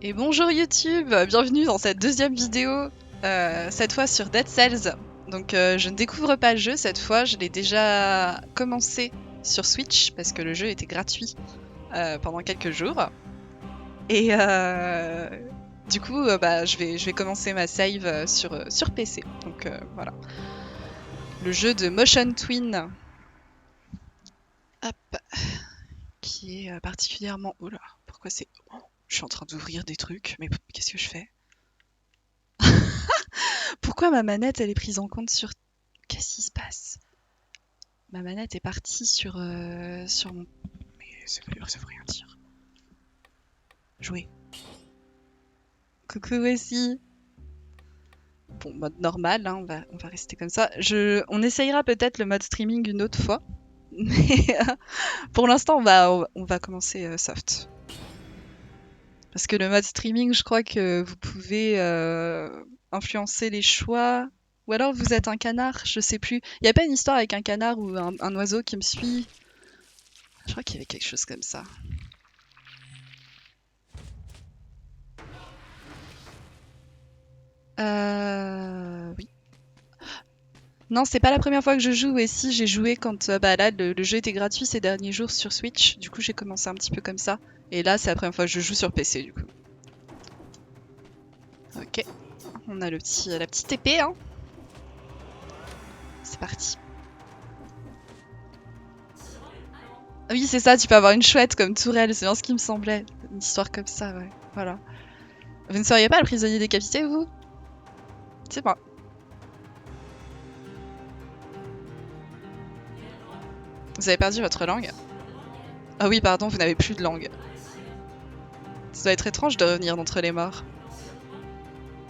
Et bonjour YouTube, bienvenue dans cette deuxième vidéo, cette fois sur Dead Cells. Donc je ne découvre pas le jeu cette fois, je l'ai déjà commencé sur Switch parce que le jeu était gratuit pendant quelques jours. Et du coup bah, je vais commencer ma save sur PC. Donc voilà. Le jeu de Motion Twin. Hop. Qui est particulièrement... Oula, pourquoi c'est... Oh, je suis en train d'ouvrir des trucs, mais qu'est-ce que je fais? Pourquoi ma manette elle est prise en compte sur... Qu'est-ce qui se passe? Ma manette est partie sur mon... Mais ça veut rien dire. Jouer. Coucou aussi. Bon, mode normal, hein, on va rester comme ça. On essayera peut-être le mode streaming une autre fois. Mais pour l'instant, on va commencer soft. Parce que le mode streaming, je crois que vous pouvez influencer les choix. Ou alors vous êtes un canard, je sais plus. Il n'y a pas une histoire avec un canard ou un oiseau qui me suit? Je crois qu'il y avait quelque chose comme ça. Oui. Non, c'est pas la première fois que je joue. Et si, j'ai joué quand bah là, le jeu était gratuit ces derniers jours sur Switch. Du coup, j'ai commencé un petit peu comme ça. Et là, c'est la première fois que je joue sur PC, du coup. Ok. On a la petite épée, hein. C'est parti. Ah oui, c'est ça, tu peux avoir une chouette comme tourelle. C'est bien ce qui me semblait. Une histoire comme ça, ouais. Voilà. Vous ne seriez pas le prisonnier décapité, vous? C'est moi. Vous avez perdu votre langue? Ah oui, pardon, vous n'avez plus de langue. Ça doit être étrange de revenir d'entre les morts.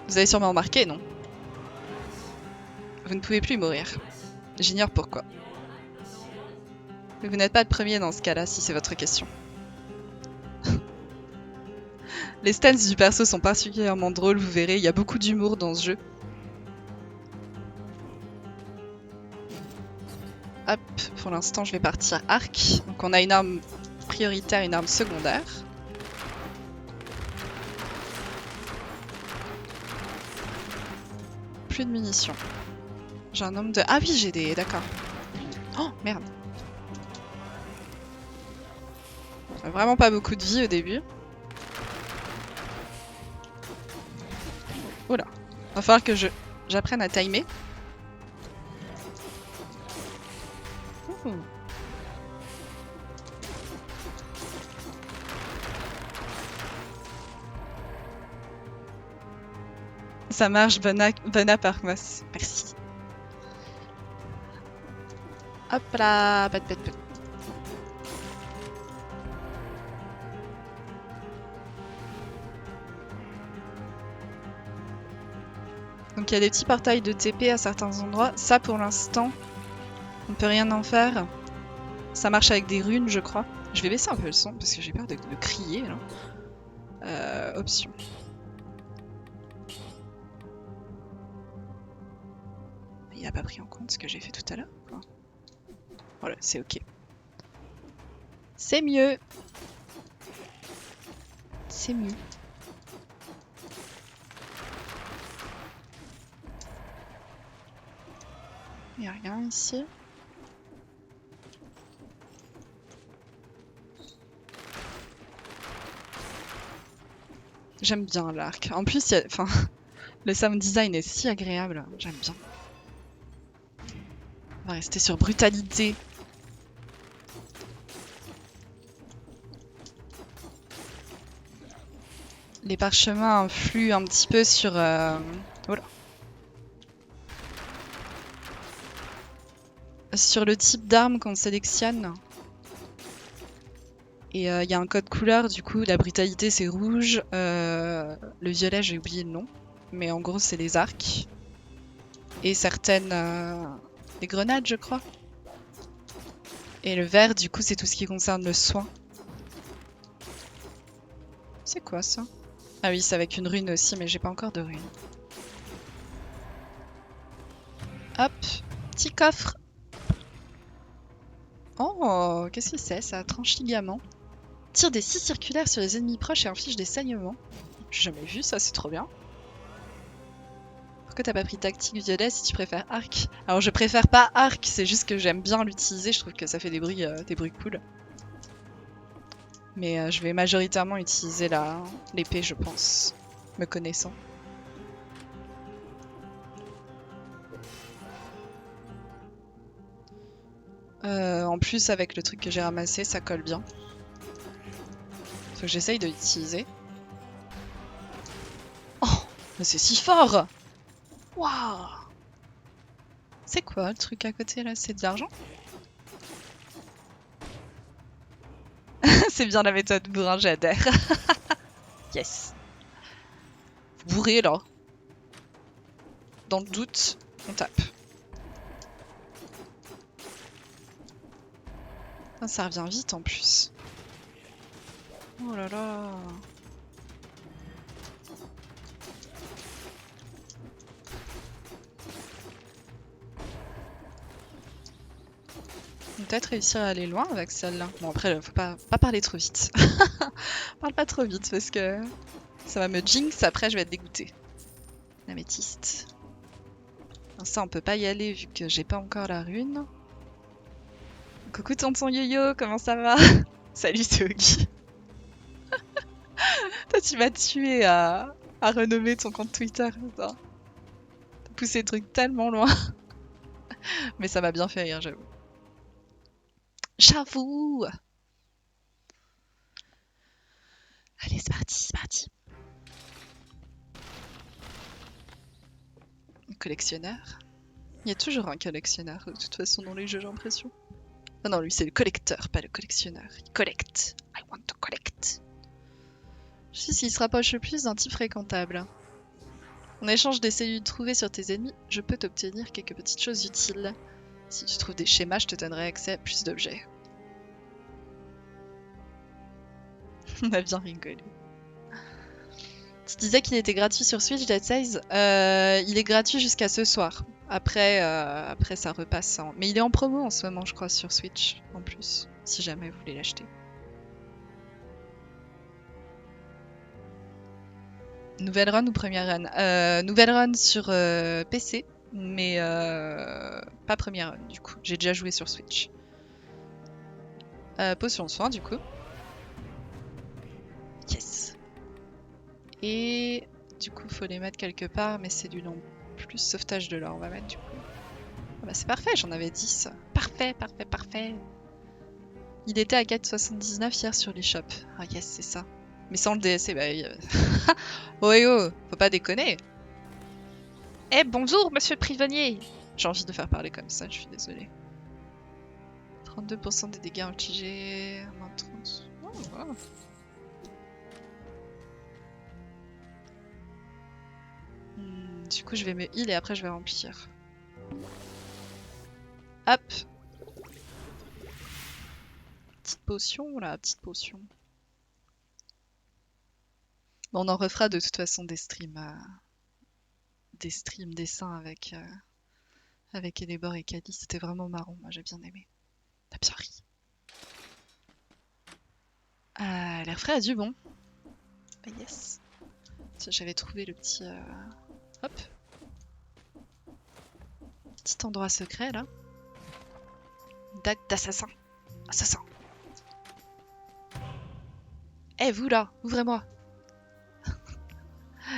Vous avez sûrement remarqué, non? Vous ne pouvez plus mourir. J'ignore pourquoi. Mais vous n'êtes pas le premier dans ce cas-là, si c'est votre question. Les stances du perso sont particulièrement drôles, vous verrez, il y a beaucoup d'humour dans ce jeu. Hop, pour l'instant je vais partir arc. Donc on a une arme prioritaire, une arme secondaire. Plus de munitions. J'ai un nombre de... Ah oui, j'ai des... D'accord. Oh, merde. Vraiment pas beaucoup de vie au début. Oula. Va falloir que j'apprenne à timer. Ouh. Ça marche, Bona Parmos. Merci. Hop là, bat. Donc il y a des petits portails de TP à certains endroits. Ça pour l'instant, on peut rien en faire. Ça marche avec des runes, je crois. Je vais baisser un peu le son parce que j'ai peur de crier là. Options. Il a pas pris en compte ce que j'ai fait tout à l'heure. Voilà, c'est ok. C'est mieux. C'est mieux. Il n'y a rien ici. J'aime bien l'arc. En plus, enfin, le sound design est si agréable. J'aime bien. On va rester sur brutalité. Les parchemins influent un petit peu sur... Voilà. Sur le type d'arme qu'on sélectionne. Et il y a un code couleur, du coup, la brutalité c'est rouge. Le violet, j'ai oublié le nom. Mais en gros, c'est les arcs. Et certaines... les grenades, je crois. Et le vert, du coup, c'est tout ce qui concerne le soin. C'est quoi ça? Ah oui, c'est avec une rune aussi, mais j'ai pas encore de rune. Hop, petit coffre. Oh, qu'est-ce que c'est ça? Tranche ligament. Tire des scies circulaires sur les ennemis proches et inflige des saignements. J'ai jamais vu ça, c'est trop bien. Pourquoi t'as pas pris tactique violet si tu préfères arc? Alors je préfère pas arc, c'est juste que j'aime bien l'utiliser, je trouve que ça fait des bruits cool. Mais je vais majoritairement utiliser l'épée, je pense, me connaissant. En plus, avec le truc que j'ai ramassé, ça colle bien. Faut que j'essaye de l'utiliser. Oh, mais c'est si fort! Waouh! C'est quoi le truc à côté là? C'est de l'argent? C'est bien la méthode bourrin, j'adhère. Yes. Bourré là. Dans le doute, on tape. Ah, ça revient vite en plus. Oh là là. On peut peut-être réussir à aller loin avec celle-là. Bon après, faut pas parler trop vite. Parle pas trop vite parce que ça va me jinx, après je vais être dégoûtée. L'améthyste. Ça on peut pas y aller vu que j'ai pas encore la rune. Coucou tonton Yo-Yo, comment ça va? Salut Togi. Toi tu m'as tué à renommer ton compte Twitter. T'as poussé le truc tellement loin. Mais ça m'a bien fait rire, j'avoue. J'avoue! Allez, c'est parti, c'est parti. Collectionneur. Il y a toujours un collectionneur, de toute façon, dans les jeux, j'ai l'impression. Ah non, lui, c'est le collecteur, pas le collectionneur. Il collecte. I want to collect. Je sais s'il se rapproche le plus d'un type fréquentable. En échange des cellules trouvées sur tes ennemis, je peux t'obtenir quelques petites choses utiles. Si tu trouves des schémas, je te donnerai accès à plus d'objets. On a bien rigolé. Tu disais qu'il était gratuit sur Switch, Dead Cells. Il est gratuit jusqu'à ce soir. Après, ça repasse en... Mais il est en promo en ce moment, je crois, sur Switch, en plus. Si jamais vous voulez l'acheter. Nouvelle run ou première run? Nouvelle run sur PC, mais pas première run, du coup. J'ai déjà joué sur Switch. Potion de soin, du coup. Yes. Et du coup, faut les mettre quelque part, mais c'est du nom plus sauvetage de l'or, on va mettre du coup. Ah bah c'est parfait, j'en avais 10. Parfait, parfait, parfait. Il était à 4,79 hier sur l'eShop. Ah yes, c'est ça. Mais sans le DSC, bah... oh et oh, faut pas déconner. Eh bonjour, monsieur le prisonnier. J'ai envie de faire parler comme ça, je suis désolée. 32% des dégâts infligés... 30... Oh, wow. Du coup, je vais me heal et après je vais remplir. Hop. Petite potion, là, petite potion. Bon, on en refera de toute façon des streams dessins avec Elébor et Kali. C'était vraiment marrant, moi j'ai bien aimé. T'as bien ri. L'air frais a du bon. Bah yes. J'avais trouvé le petit... Hop. Petit endroit secret, là. Dague d'assassin. Assassin. Eh, vous, là, ouvrez-moi.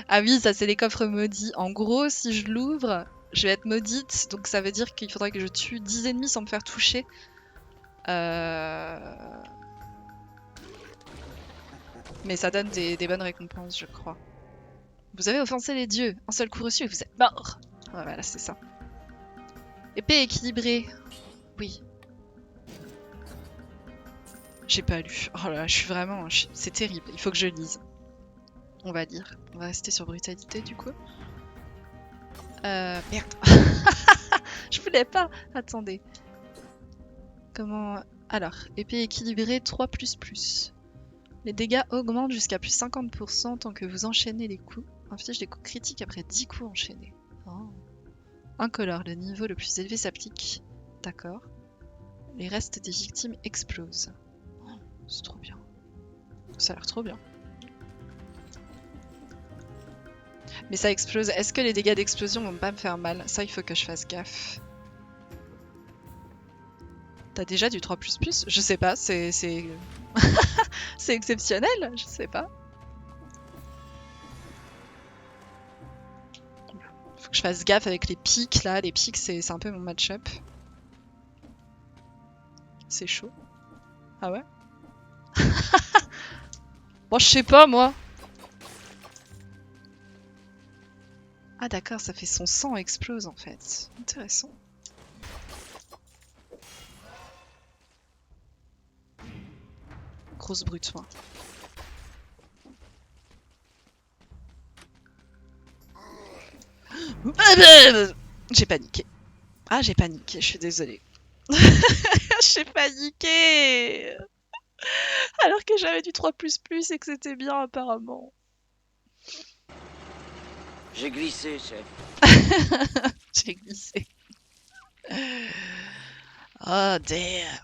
Ah oui, ça, c'est les coffres maudits. En gros, si je l'ouvre, je vais être maudite. Donc ça veut dire qu'il faudrait que je tue 10 ennemis sans me faire toucher. Mais ça donne des bonnes récompenses, je crois. Vous avez offensé les dieux. Un seul coup reçu et vous êtes mort. Ah, voilà, c'est ça. Épée équilibrée. Oui. J'ai pas lu. Oh là là, je suis vraiment... C'est terrible. Il faut que je lise. On va lire. On va rester sur brutalité, du coup. Merde. Je voulais pas. Attendez. Comment... Alors, épée équilibrée 3++. Les dégâts augmentent jusqu'à plus 50% tant que vous enchaînez les coups. Inflige des coups critiques après 10 coups enchaînés. Oh. Incolore, le niveau le plus élevé s'applique. D'accord. Les restes des victimes explosent. Oh, c'est trop bien. Ça a l'air trop bien. Mais ça explose. Est-ce que les dégâts d'explosion vont pas me faire mal? Ça, il faut que je fasse gaffe. T'as déjà du 3++? Je sais pas, c'est c'est exceptionnel, je sais pas. Faut que je fasse gaffe avec les pics là, les pics c'est un peu mon match-up. C'est chaud. Ah ouais? Bon, je sais pas moi. Ah d'accord, ça fait son sang explose en fait. Intéressant. Grosse brute, moi. J'ai paniqué. Ah, j'ai paniqué, je suis désolée. J'ai paniqué alors que j'avais du 3++ et que c'était bien apparemment. J'ai glissé, chef. J'ai glissé. Oh damn.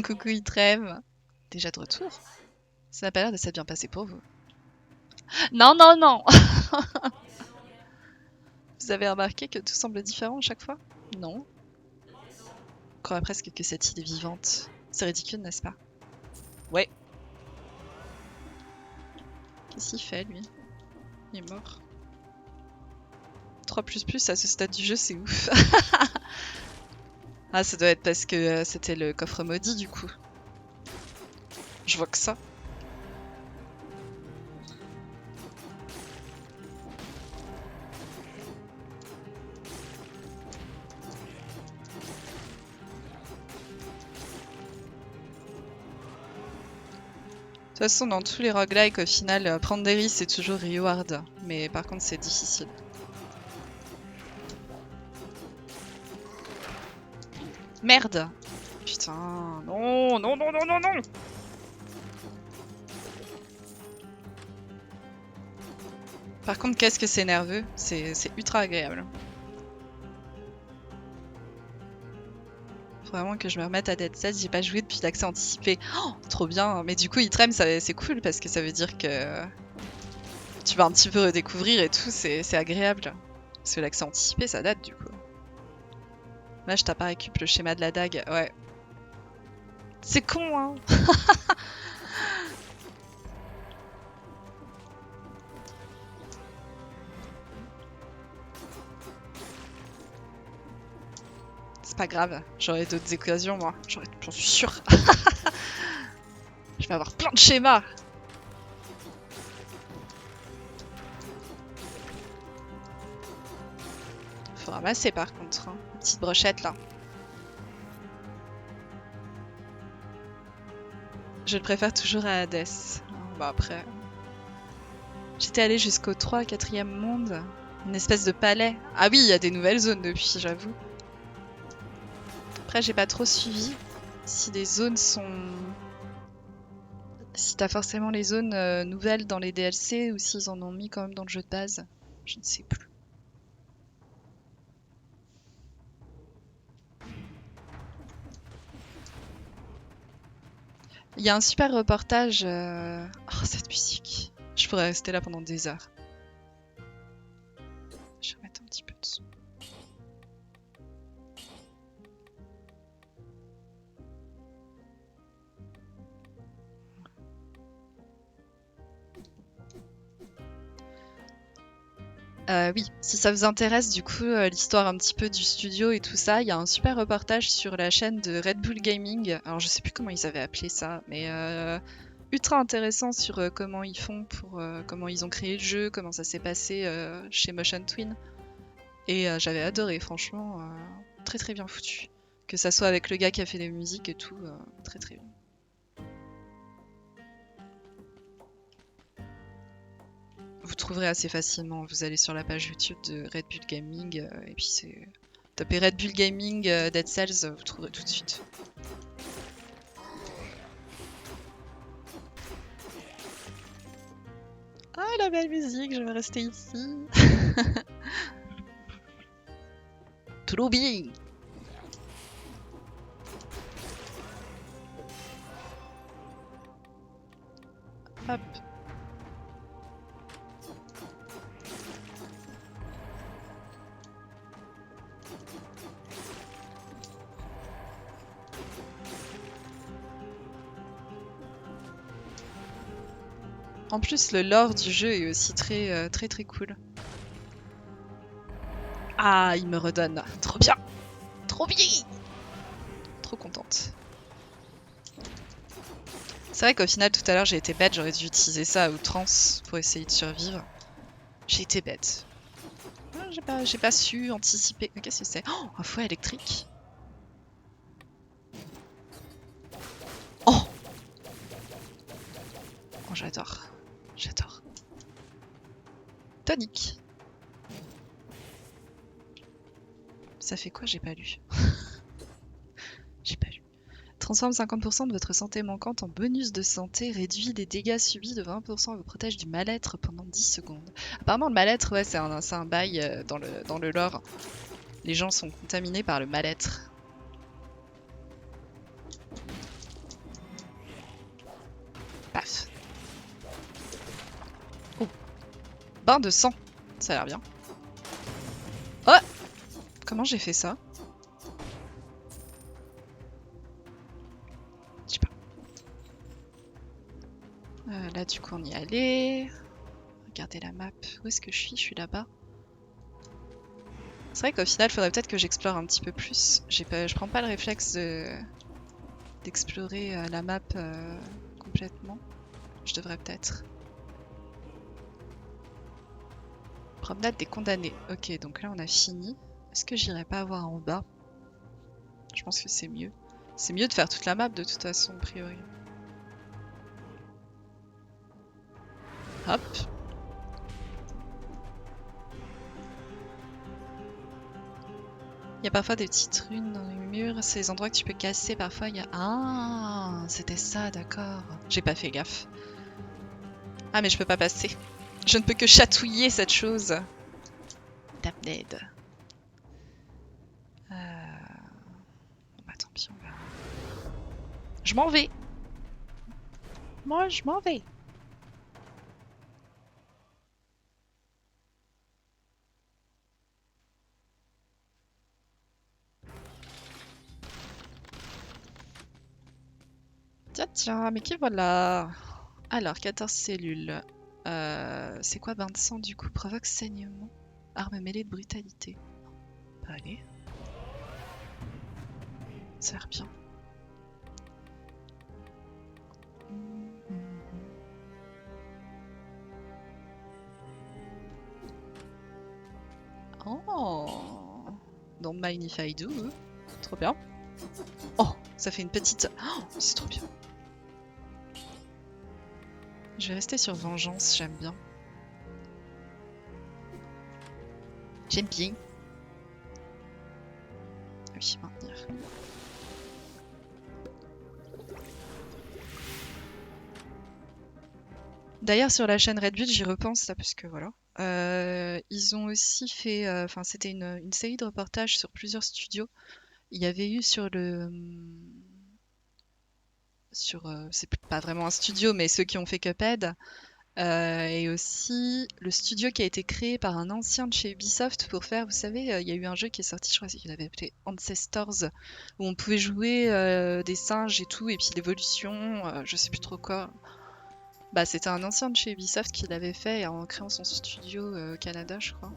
Coucou Itrem. Déjà de retour? Ça n'a pas l'air de s'être bien passé pour vous. Non, non, non. Vous avez remarqué que tout semble différent à chaque fois? Non. On croirait presque que cette île est vivante. C'est ridicule, n'est-ce pas? Ouais. Qu'est-ce qu'il fait, lui? Il est mort. 3++ à ce stade du jeu, c'est ouf. Ah, ça doit être parce que c'était le coffre maudit, du coup. Je vois que ça. De toute façon, dans tous les roguelikes, au final, prendre des risques, c'est toujours reward. Mais par contre, c'est difficile. Merde! Putain, non, non, non, non, non, non! Par contre, qu'est-ce que c'est nerveux? C'est ultra agréable. Faut vraiment que je me remette à Dead Cells, j'ai pas joué depuis l'accès anticipé. Oh, trop bien! Mais du coup, Itrem, c'est cool parce que ça veut dire que tu vas un petit peu redécouvrir et tout, c'est agréable. Parce que l'accès anticipé, ça date du coup. Là, je t'ai pas récup le schéma de la dague, ouais. C'est con, hein! C'est pas grave, j'aurai d'autres occasions, moi. J'en suis sûre. Je vais avoir plein de schémas. Faut ramasser par contre, hein. Une petite brochette là. Je le préfère toujours à Hades. Bah après. J'étais allée jusqu'au 3 4e monde. Une espèce de palais. Ah oui, il y a des nouvelles zones depuis, j'avoue. Après, j'ai pas trop suivi si les zones sont. Si t'as forcément les zones nouvelles dans les DLC ou s'ils en ont mis quand même dans le jeu de base. Je ne sais plus. Il y a un super reportage. Oh, cette musique. Je pourrais rester là pendant des heures. Je vais mettre un petit peu de son. Oui, si ça vous intéresse du coup l'histoire un petit peu du studio et tout ça, il y a un super reportage sur la chaîne de Red Bull Gaming. Alors je sais plus comment ils avaient appelé ça, mais ultra intéressant sur comment ils font pour comment ils ont créé le jeu, comment ça s'est passé chez Motion Twin. Et j'avais adoré, franchement, très très bien foutu. Que ça soit avec le gars qui a fait les musiques et tout, très très bien. Vous trouverez assez facilement. Vous allez sur la page YouTube de Red Bull Gaming et puis c'est. Tapez Red Bull Gaming Dead Cells, vous trouverez tout de suite. Ah, la belle musique, je vais rester ici. Trop bien. Hop. En plus, le lore du jeu est aussi très très cool. Ah, il me redonne. Trop bien. Trop bien. Trop contente. C'est vrai qu'au final, tout à l'heure, j'ai été bête. J'aurais dû utiliser ça à outrance pour essayer de survivre. J'ai été bête. J'ai pas su anticiper. Qu'est-ce que c'est? Oh, un fouet électrique. Oh, oh j'adore. J'adore. Tonique. Ça fait quoi? J'ai pas lu. J'ai pas lu. Transforme 50% de votre santé manquante en bonus de santé, réduit les dégâts subis de 20% et vous protège du mal-être pendant 10 secondes. Apparemment, le mal-être, ouais, c'est un bail dans le lore. Les gens sont contaminés par le mal-être. Paf. Oh. Bain de sang. Ça a l'air bien. Oh! Comment j'ai fait ça? Je sais pas. Là, du coup, on y allait. Regardez la map. Où est-ce que je suis? Je suis là-bas. C'est vrai qu'au final, il faudrait peut-être que j'explore un petit peu plus. Je prends pas le réflexe d'explorer la map complètement. Je devrais peut-être. Promenade des condamnés. Ok, donc là on a fini. Est-ce que j'irai pas voir en bas? Je pense que c'est mieux. C'est mieux de faire toute la map de toute façon, a priori. Hop. Il y a parfois des petites runes dans les murs. C'est les endroits que tu peux casser. Parfois il y a... Ah, c'était ça, d'accord. J'ai pas fait gaffe. Ah, mais je peux pas passer. Je ne peux que chatouiller cette chose. Damned. Bah tant pis, on va... Je m'en vais. Moi, je m'en vais. Tiens, tiens, mais qui voilà? Alors, 14 cellules. C'est quoi 20 de sang du coup? Provoque saignement. Arme mêlée de brutalité. Bah, allez. Ça a l'air bien. Oh! Don't mind if I do. Trop bien. Oh! Ça fait une petite... Oh, c'est trop bien. Je vais rester sur vengeance, j'aime bien. J'aime bien. Oui, maintenir. D'ailleurs, sur la chaîne Red Bull, j'y repense là, parce que voilà. Ils ont aussi fait, enfin, c'était une série de reportages sur plusieurs studios. Il y avait eu c'est pas vraiment un studio, mais ceux qui ont fait Cuphead, et aussi le studio qui a été créé par un ancien de chez Ubisoft pour faire, vous savez, il y a eu un jeu qui est sorti, je crois qu'il avait appelé Ancestors, où on pouvait jouer des singes et tout, et puis l'évolution, je sais plus trop quoi. Bah, c'était un ancien de chez Ubisoft qui l'avait fait en créant son studio au Canada, je crois.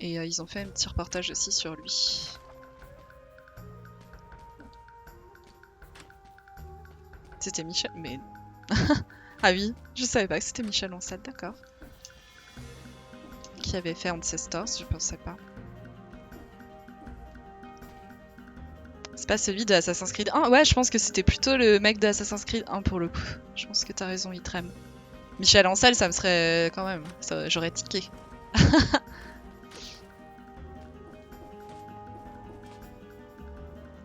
Et ils ont fait un petit reportage aussi sur lui. C'était Michel, mais... ah oui, je savais pas que c'était Michel Ancel, d'accord. Qui avait fait Ancestors, je pensais pas. C'est pas celui de Assassin's Creed 1? Ouais, je pense que c'était plutôt le mec de Assassin's Creed 1 pour le coup. Je pense que t'as raison, Itrem. Michel Ancel, ça me serait quand même... J'aurais tiqué.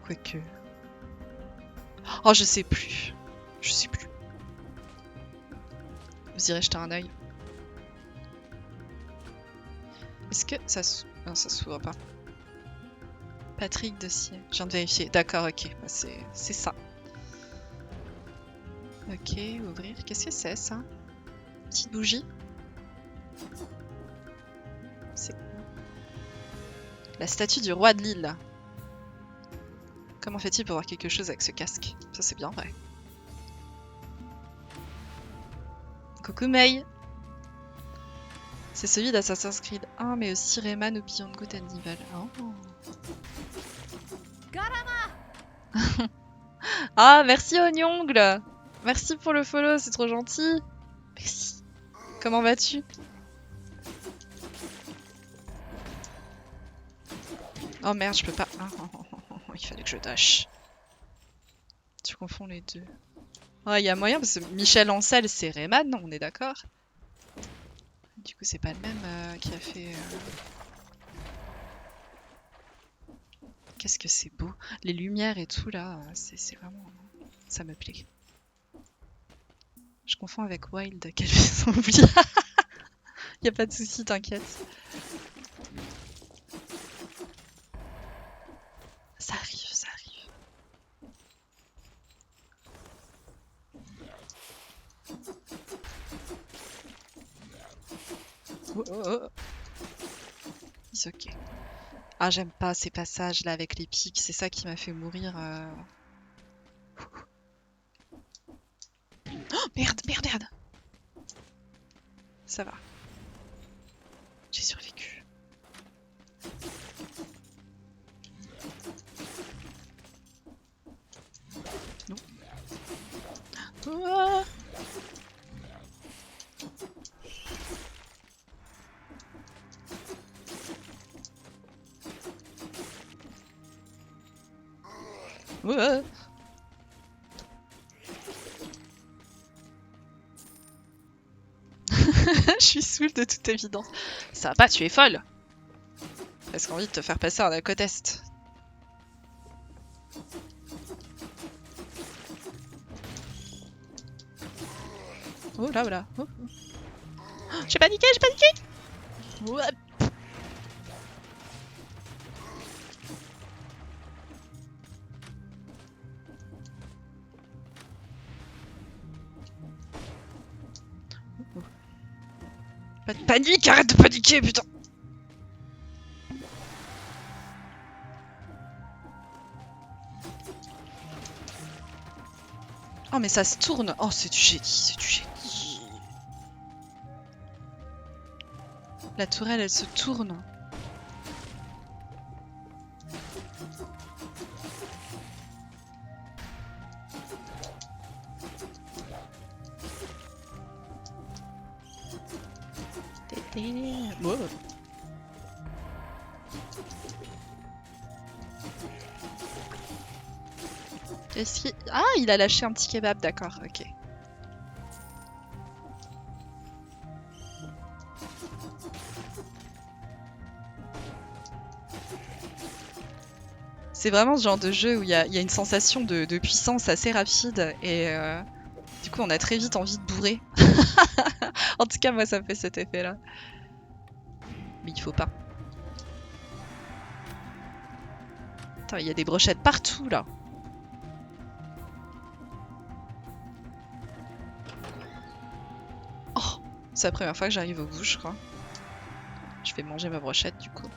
Quoique... Oh, je sais plus. Je sais plus. Vous irez jeter un œil. Est-ce que ça non, ça s'ouvre pas. Patrick Dossier. Je viens de vérifier. D'accord, ok. Bah, c'est ça. Ok, ouvrir. Qu'est-ce que c'est ça? Petite bougie. C'est la statue du roi de l'île. Comment fait-il pour voir quelque chose avec ce casque? Ça c'est bien vrai. Coucou Mei. C'est celui d'Assassin's Creed 1, mais aussi Rayman ou Beyond Good and Evil. Oh. Ah, merci Ognongle. Merci pour le follow, c'est trop gentil. Merci. Comment vas-tu? Oh merde, je peux pas. Il fallait que je dash. Tu confonds les deux. Ouais, il y a moyen parce que Michel Ancel, c'est Rayman, on est d'accord? Du coup, c'est pas le même qui a fait. Qu'est-ce que c'est beau. Les lumières et tout là, c'est vraiment. Ça me plaît. Je confonds avec Wild, quel fait oublie. Y a pas de souci, t'inquiète. Ça arrive, ça arrive. Oh, oh, oh. C'est ok. Ah, j'aime pas ces passages là avec les pics, c'est ça qui m'a fait mourir. Oh, merde, merde, merde. Ça va. J'ai survécu. Non. Ah. Ouais. Je suis saoule de toute évidence. Ça va pas, tu es folle. Presque envie de te faire passer un alcotest. Oh là, oh là. Oh. J'ai paniqué, j'ai paniqué. Ouais. Pas de panique, arrête de paniquer, putain. Oh mais ça se tourne. Oh c'est du génie, c'est du génie. La tourelle elle se tourne. Wow. Ah, il a lâché un petit kebab, d'accord, ok. C'est vraiment ce genre de jeu où il y a une sensation de puissance assez rapide et du coup on a très vite envie de bourrer. En tout cas moi ça me fait cet effet là. Mais il faut pas. Attends, il y a des brochettes partout là. Oh, c'est la première fois que j'arrive au bout je crois. Je vais manger ma brochette du coup.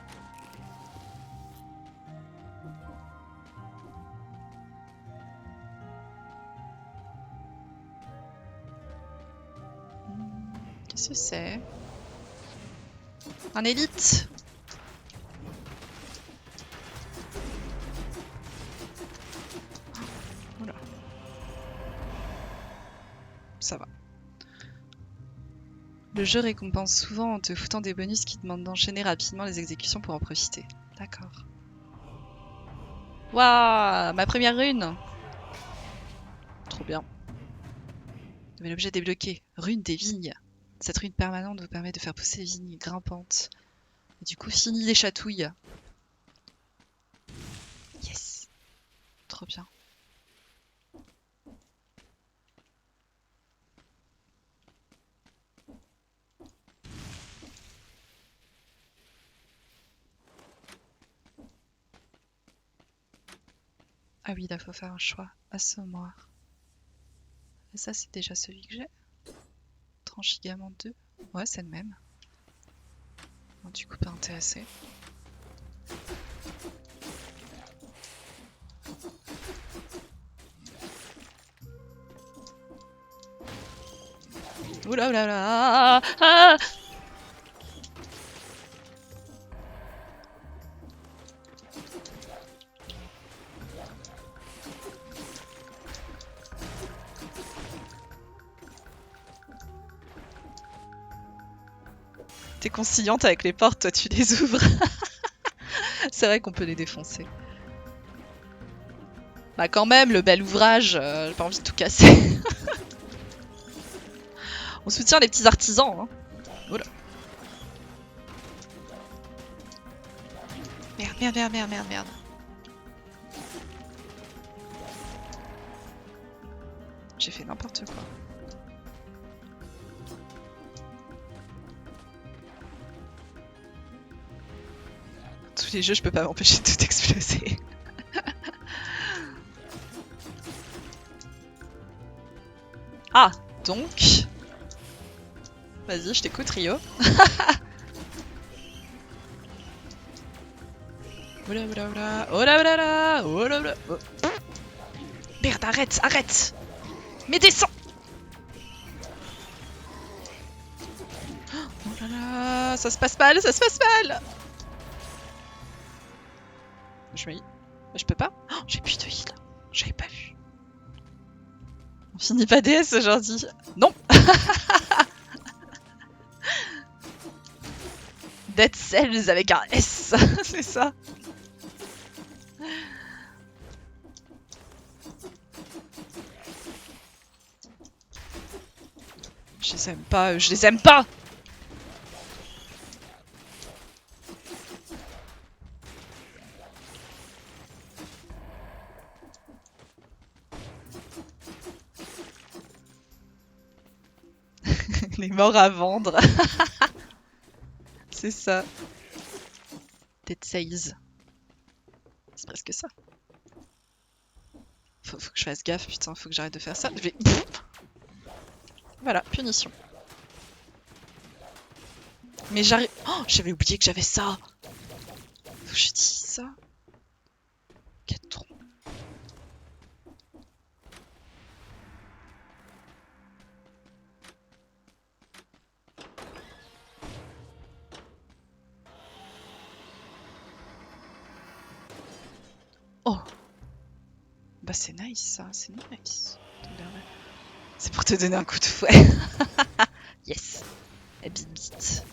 Qu'est-ce que c'est? Un élite? Oula. Ça va. Le jeu récompense souvent en te foutant des bonus qui demandent d'enchaîner rapidement les exécutions pour en profiter. D'accord. Waouh, ma première rune! Trop bien. Nouvel objet débloqué. Rune des vignes. Cette rune permanente vous permet de faire pousser les vignes grimpantes. Et du coup, fini les chatouilles. Yes! Trop bien. Ah oui, là, faut faire un choix. Assommoir. Et ça, c'est déjà celui que j'ai. Tranche ligament 2. Ouais, c'est le même. Bon, du coup, pas intéressé. Oula oula oula. Ah. T'es conciliante avec les portes, toi tu les ouvres. C'est vrai qu'on peut les défoncer. Bah quand même, le bel ouvrage, j'ai pas envie de tout casser. On soutient les petits artisans, hein. Oula. Merde, merde, merde, merde, merde, merde. J'ai fait n'importe quoi. Tous les jeux, je peux pas m'empêcher de tout exploser. Ah, donc... Vas-y, je t'écoute, Rio. Oula oula oula, oula oula oula, oula oula. Oh. Merde, arrête, arrête. Mais descends. Oh là là, ça se passe mal, ça se passe mal. Je peux pas. Oh, j'ai plus de heal. J'avais pas vu. On finit pas DS aujourd'hui. Non. Dead Cells avec un S, c'est ça. Je les aime pas, je les aime pas. Les morts à vendre. C'est ça. Dead Cells. C'est presque ça. Faut que je fasse gaffe, putain, faut que j'arrête de faire ça. Je vais... Voilà, punition. Mais j'arrive... Oh, j'avais oublié que j'avais ça. Faut que je dise ça. Quel tronc. Oh. Bah c'est nice ça, c'est nice. C'est pour te donner un coup de fouet. Yes. Et bite.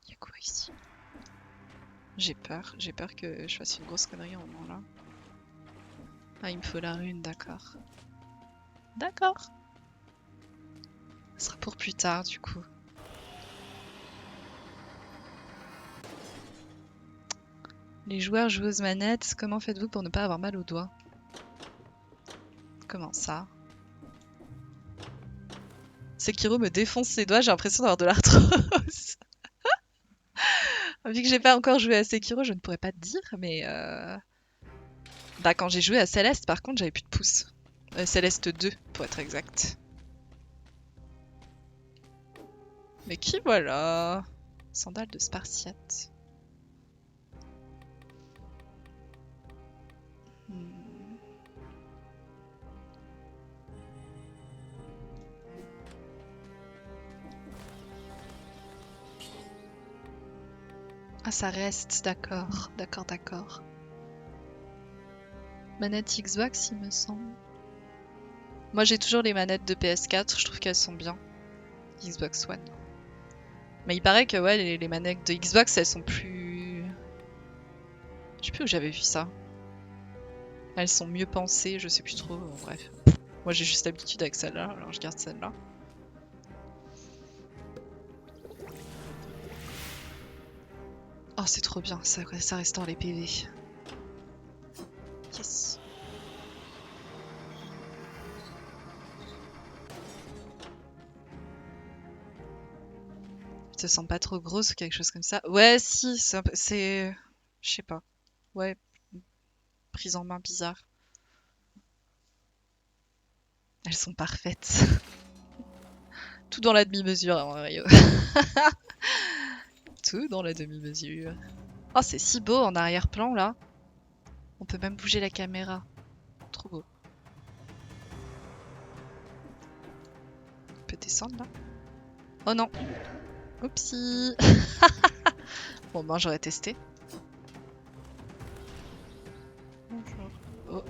Y'a quoi ici? J'ai peur que je fasse une grosse connerie au moment là. Ah, il me faut la rune, d'accord. D'accord. Ce sera pour plus tard du coup. Les joueurs jouent aux manettes, comment faites-vous pour ne pas avoir mal aux doigts? Comment ça? Sekiro me défonce ses doigts, j'ai l'impression d'avoir de l'arthrose. Vu que j'ai pas encore joué à Sekiro, je ne pourrais pas te dire, mais bah quand j'ai joué à Céleste, par contre, j'avais plus de pouces. Céleste 2, pour être exact. Mais qui voilà? Sandales de Spartiate. Ah, ça reste, d'accord, d'accord. Manette Xbox, il me semble. Moi, j'ai toujours les manettes de PS4, je trouve qu'elles sont bien. Xbox One. Mais il paraît que ouais, les manettes de Xbox, elles sont plus... Je sais plus où j'avais vu ça. Elles sont mieux pensées, je sais plus trop, bref. Moi, j'ai juste l'habitude avec celle-là, alors je garde celle-là. Oh, c'est trop bien, ça restaure les PV. Yes. Tu te sens pas trop grosse ou quelque chose comme ça? Ouais, si, c'est... Je sais pas. Ouais, prise en main bizarre. Elles sont parfaites. Tout dans la demi-mesure, hein, Mario. Tout dans la demi-mesure. Oh, c'est si beau en arrière-plan, là. On peut même bouger la caméra. Trop beau. descendre là. Oh non. Oupsie. Bon ben j'aurais testé. Bonjour. Oh.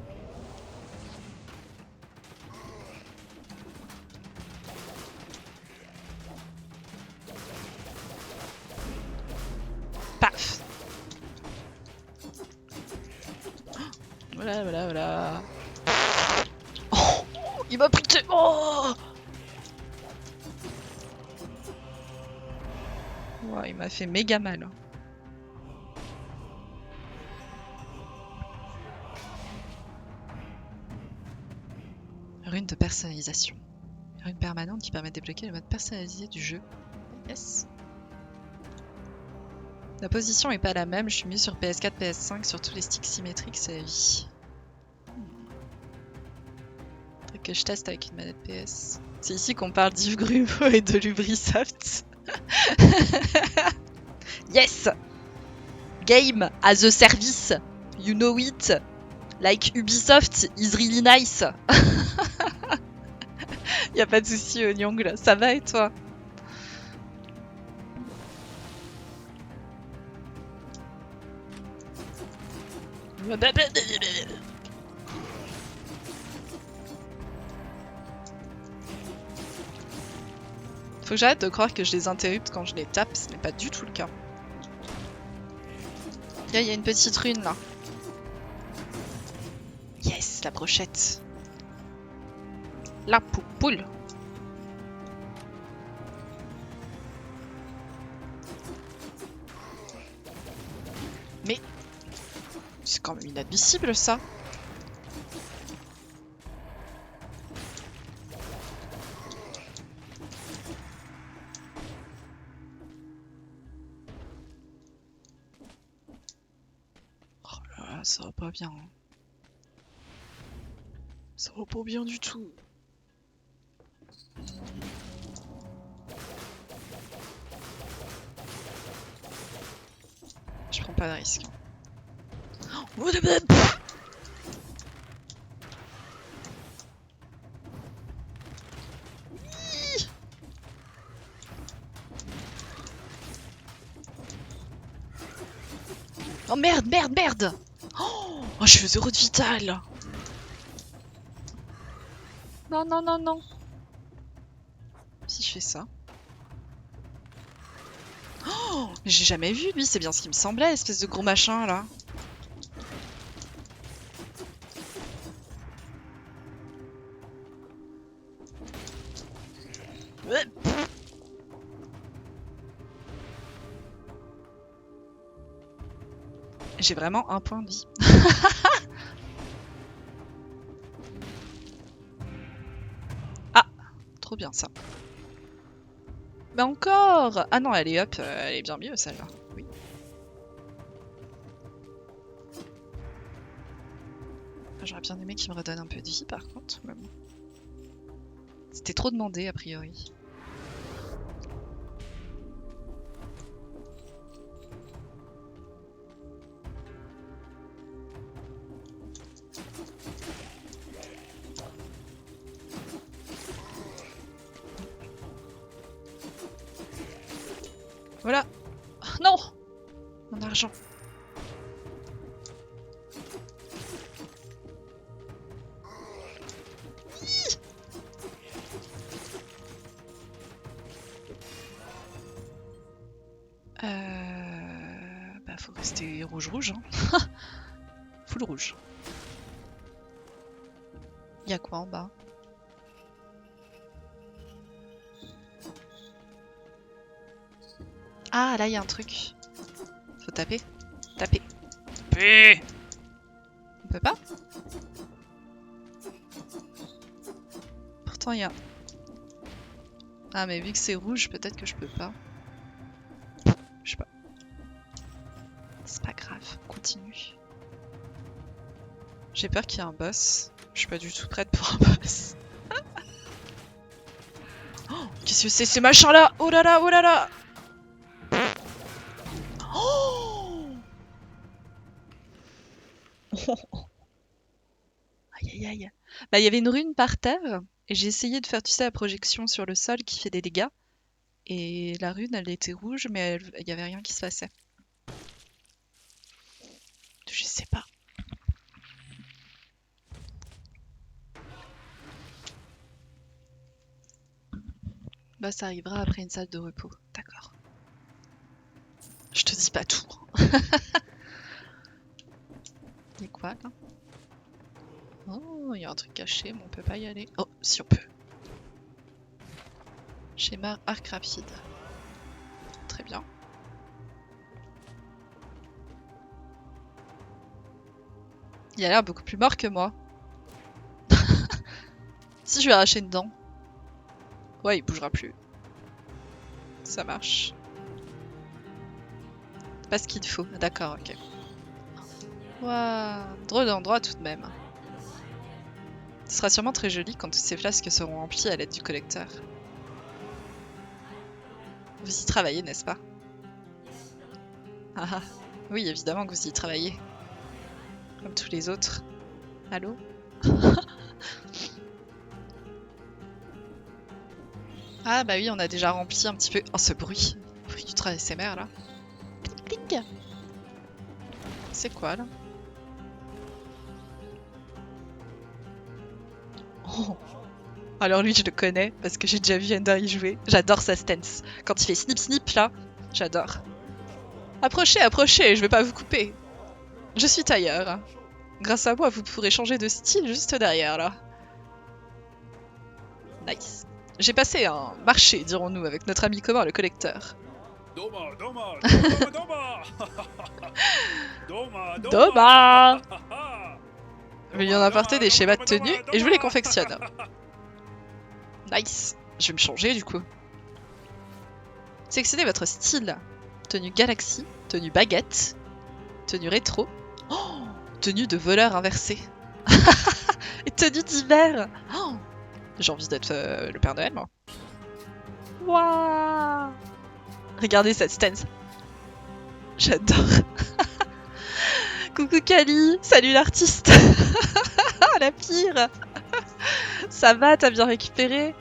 Paf. Voilà, voilà, voilà. Oh, il m'a pris de... Oh, ouais, il m'a fait méga mal. Rune de personnalisation. Rune permanente qui permet de débloquer le mode personnalisé du jeu. Yes. La position est pas la même, je suis mise sur PS4, PS5, sur tous les sticks symétriques, c'est la vie. Faudrait que je teste avec une manette PS. C'est ici qu'on parle d'Yves Grumeau et de Lubrisoft. Yes! Game as a service. You know it. Like Ubisoft is really nice. Y a pas de souci, Onyongle. Ça va et toi? Faut que j'arrête de croire que je les interrupte quand je les tape, ce n'est pas du tout le cas. Il y a une petite rune là. Yes, la brochette. La poupoule. Mais c'est quand même inadmissible ça. Oh là là, ça va pas bien. Ça va pas bien du tout. Je prends pas de risque. Oh merde, merde, merde! Oh, je fais 0 de vital! Non, non, non, non! Si je fais ça. Oh, j'ai jamais vu lui, c'est bien ce qui me semblait, espèce de gros machin là. J'ai vraiment un point de vie. Ah, trop bien ça. Mais encore! Ah non, elle est up, elle est bien mieux celle-là. Oui. J'aurais bien aimé qu'il me redonne un peu de vie par contre. Mais bon. C'était trop demandé a priori. Voilà! Oh, non! Mon argent. Bah faut rester rouge-rouge hein. Full rouge. Y'a quoi en bas? Ah là y'a un truc. Faut taper. Taper. Taper. On peut pas? Pourtant y'a... Ah mais vu que c'est rouge, peut-être que je peux pas. Je sais pas. C'est pas grave, on continue. J'ai peur qu'il y ait un boss. Je suis pas du tout prête pour un boss. Oh, qu'est-ce que c'est ces machins là? Oh là là, oh là là! Oh! Aïe aïe aïe. Bah, il y avait une rune par terre, et j'ai essayé de faire, tu sais, la projection sur le sol qui fait des dégâts. Et la rune, elle était rouge, mais il y avait rien qui se passait. Je sais pas. Bah, ça arrivera après une salle de repos. D'accord. Je te dis pas tout. Il y a quoi, là? Oh, il y a un truc caché, mais on peut pas y aller. Oh, si on peut. Schéma arc rapide. Très bien. Il a l'air beaucoup plus mort que moi. Si je lui arrache une dent. Ouais, il bougera plus. Ça marche. C'est pas ce qu'il faut. D'accord, ok. Waouh, drôle d'endroit tout de même. Ce sera sûrement très joli quand toutes ces flasques seront remplies à l'aide du collecteur. Vous y travaillez, n'est-ce pas? Ah ah. Oui, évidemment que vous y travaillez. Comme tous les autres. Allô? Ah bah oui, on a déjà rempli un petit peu... Oh, ce bruit. Le bruit du train SMR, là. Clic, clic. C'est quoi, là? Oh. Alors lui, je le connais, parce que j'ai déjà vu Ender y jouer. J'adore sa stance. Quand il fait snip snip, là, j'adore. Approchez, approchez, je vais pas vous couper. Je suis tailleur. Grâce à moi, vous pourrez changer de style juste derrière, là. Nice. J'ai passé un marché, dirons-nous, avec notre ami commun, le collecteur. Doma, doma, doma, doma. Doma, Doma! doma. Veuillez en apporter des schémas de tenue et je vous les confectionne. Nice. Je vais me changer, du coup. Sélectionnez votre style. Tenue galaxie, tenue baguette, tenue rétro, oh, tenue de voleur inversé. Et tenue d'hiver. Oh, j'ai envie d'être le Père Noël, moi. Waouh! Regardez cette stance. J'adore. Coucou Kali, salut l'artiste. Ah, la pire. Ça va, t'as bien récupéré?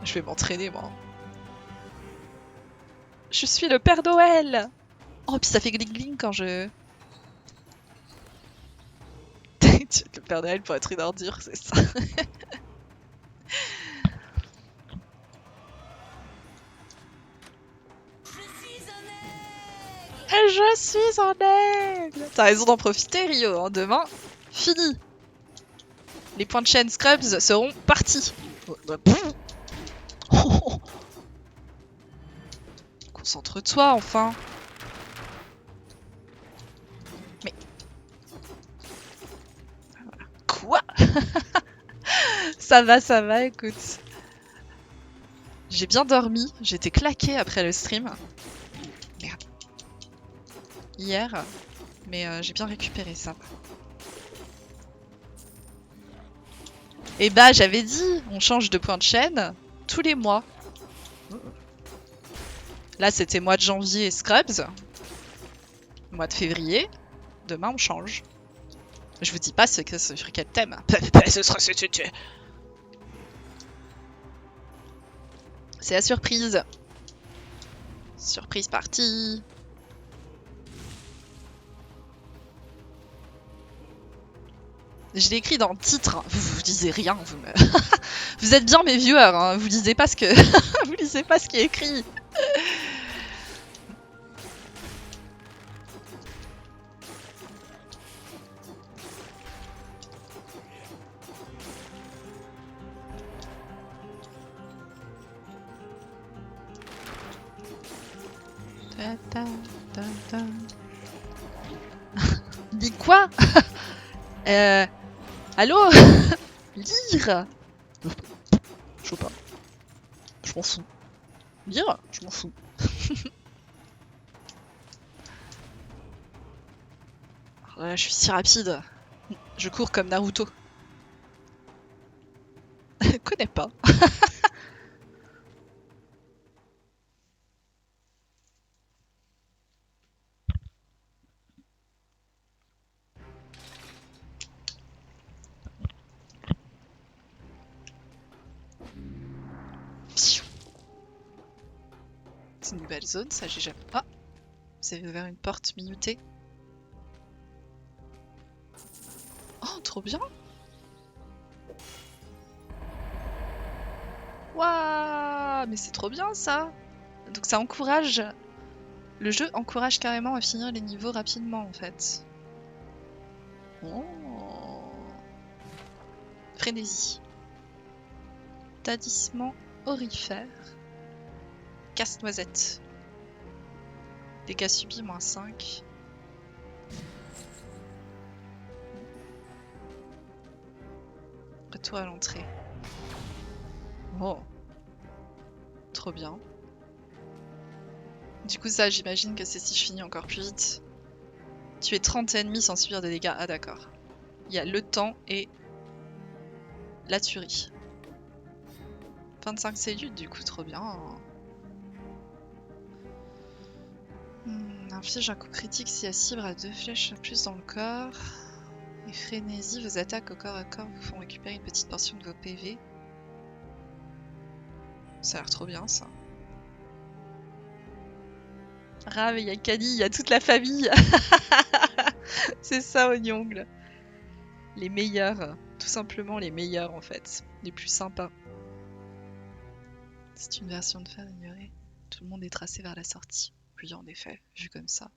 Je vais m'entraîner, moi. Je suis le Père Noël. Oh, puis ça fait gling gling quand je... Le Père Noël pour être une ordure, c'est ça. Et je suis un aigle. T'as raison d'en profiter, Rio. Hein. Demain, fini. Les points de chaîne Scrubs seront partis. Oh. Concentre-toi, enfin. Mais... Quoi? Ça va, écoute. J'ai bien dormi. J'étais claquée après le stream. Merde. Hier. Mais j'ai bien récupéré ça. Et bah, j'avais dit, on change de point de chaîne tous les mois. Là, c'était mois de janvier Scrubs. Mois de février. Demain, on change. Je vous dis pas sur quel thème. Ce sera c'est la surprise. Surprise partie. Je l'ai écrit dans le titre. Vous lisez rien. Vous êtes bien mes viewers. Hein. Vous lisez pas ce que vous lisez pas ce qui est écrit. Dis quoi? Allô? Lire? Je sais pas. Je m'en fous. Lire? Je m'en fous. Je suis si rapide. Je cours comme Naruto. Connais pas. C'est une nouvelle zone, ça j'ai jamais... Ah! Vous avez ouvert une porte minutée. Oh, trop bien! Waouh! Mais c'est trop bien ça! Donc ça encourage... Le jeu encourage carrément à finir les niveaux rapidement en fait. Oh. Frénésie. Tadissement aurifère. Casse-noisette. Dégâts subis, -5. Retour à l'entrée. Oh. Trop bien. Du coup ça, j'imagine que c'est si je finis encore plus vite. Tuer 30 ennemis sans subir de dégâts. Ah d'accord. Il y a le temps et la tuerie. 25 cellules, du coup, trop bien. Inflige un coup critique si la cible a 2 flèches en plus dans le corps. Et frénésie, vos attaques au corps à corps vous font récupérer une petite portion de vos PV. Ça a l'air trop bien ça. Ah mais il y a Kali, il y a toute la famille. C'est ça, Ognongle. Les meilleurs, tout simplement les meilleurs en fait. Les plus sympas. C'est une version de fer ignorée. Tout le monde est tracé vers la sortie. Oui, en effet, vu comme ça.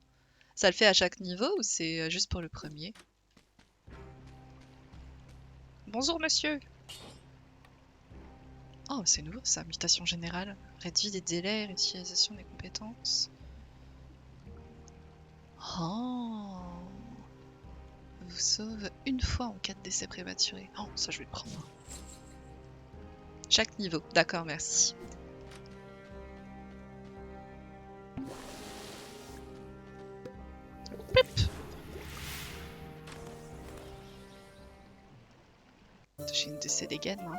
Ça le fait à chaque niveau ou c'est juste pour le premier? Bonjour monsieur! Oh, c'est nouveau ça, mutation générale. Réduit des délais, réutilisation des compétences. Oh! Vous sauve une fois en cas de décès prématuré. Oh, ça je vais le prendre. Chaque niveau. D'accord, merci. Pip. J'ai une de ces dégaines, hein.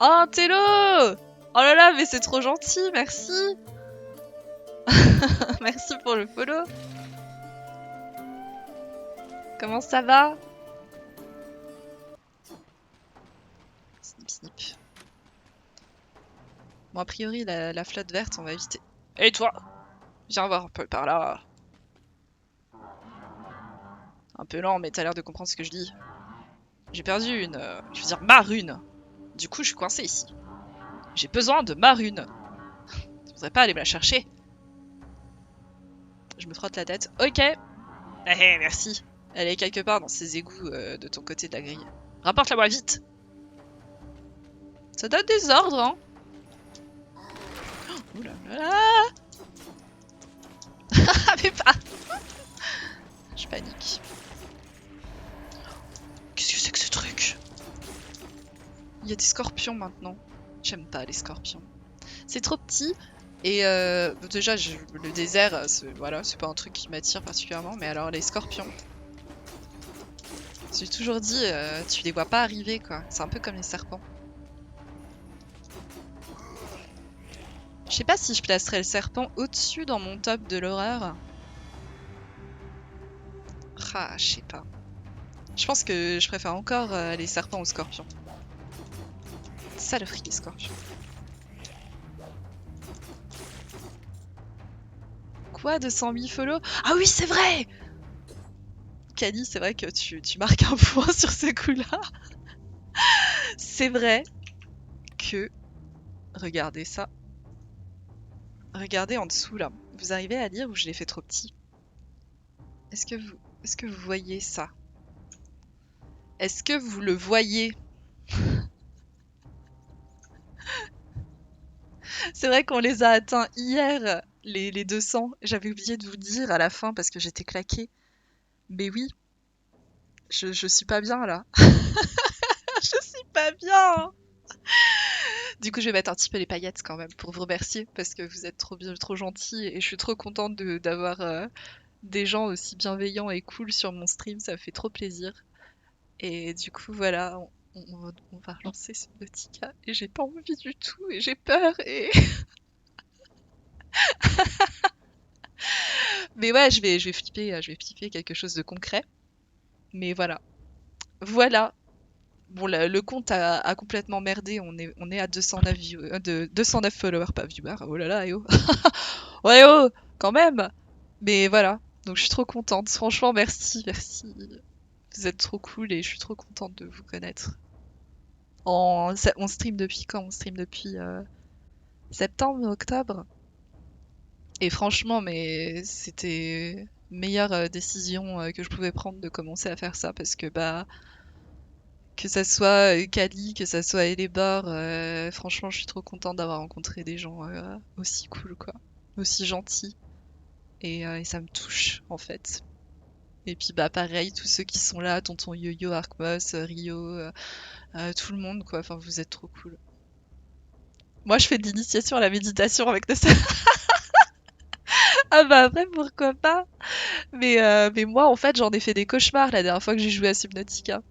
Oh, Tello! Oh là là, mais c'est trop gentil, merci! Merci pour le follow. Comment ça va? Snip snip. Bon, a priori, la flotte verte, on va éviter. Et toi? Viens voir un peu par là. Un peu lent, mais t'as l'air de comprendre ce que je dis. J'ai perdu une... je veux dire ma rune. Du coup, je suis coincé ici. J'ai besoin de ma rune. Tu voudrais pas aller me la chercher? Je me frotte la tête. Ok. Eh, merci. Elle est quelque part dans ces égouts de ton côté de la grille. Rapporte-la-moi vite. Ça donne des ordres, hein. Oh là là là. Mais pas. Je panique. Qu'est-ce que c'est que ce truc? Il y a des scorpions maintenant. J'aime pas les scorpions. C'est trop petit. Et déjà, le désert, voilà, c'est pas un truc qui m'attire particulièrement. Mais alors, les scorpions. J'ai toujours dit, tu les vois pas arriver, quoi. C'est un peu comme les serpents. Je sais pas si je placerais le serpent au-dessus dans mon top de l'horreur. Ah, je sais pas. Je pense que je préfère encore les serpents aux scorpions. Saloperie les scorpions. Quoi, 200 000 follow? Ah oui, c'est vrai! Kali, c'est vrai que tu marques un point sur ce coup-là. C'est vrai que... Regardez ça. Regardez en dessous, là. Vous arrivez à lire ou je l'ai fait trop petit? Est-ce que vous voyez ça? Est-ce que vous le voyez? C'est vrai qu'on les a atteints hier, les 200. J'avais oublié de vous dire à la fin parce que j'étais claquée. Mais oui, je suis pas bien là. Je suis pas bien. Du coup, je vais mettre un petit peu les paillettes quand même pour vous remercier parce que vous êtes trop gentils et je suis trop contente d'avoir des gens aussi bienveillants et cool sur mon stream. Ça me fait trop plaisir. Et du coup, voilà, on va relancer ce petit cas et j'ai pas envie du tout et j'ai peur et... Mais ouais, je vais flipper quelque chose de concret. Mais voilà. Voilà. Bon, le compte a complètement merdé. On est à 209, 209 followers, pas viewers. Oh là là, eh oh. Ouais, oh, quand même. Mais voilà. Donc je suis trop contente. Franchement, merci, merci. Vous êtes trop cool et je suis trop contente de vous connaître. On stream depuis quand? On stream depuis septembre, octobre. Et franchement, mais c'était meilleure décision que je pouvais prendre de commencer à faire ça parce que bah que ça soit Kali, que ça soit Elébor, franchement, je suis trop contente d'avoir rencontré des gens aussi cool, quoi, aussi gentils, et ça me touche en fait. Et puis bah pareil, tous ceux qui sont là, Tonton Yo-Yo, Arkmos, Rio, tout le monde, quoi. Enfin, vous êtes trop cool. Moi, je fais de l'initiation à la méditation avec Nessa. Ah bah après, pourquoi pas? Mais moi, en fait, j'en ai fait des cauchemars la dernière fois que j'ai joué à Subnautica.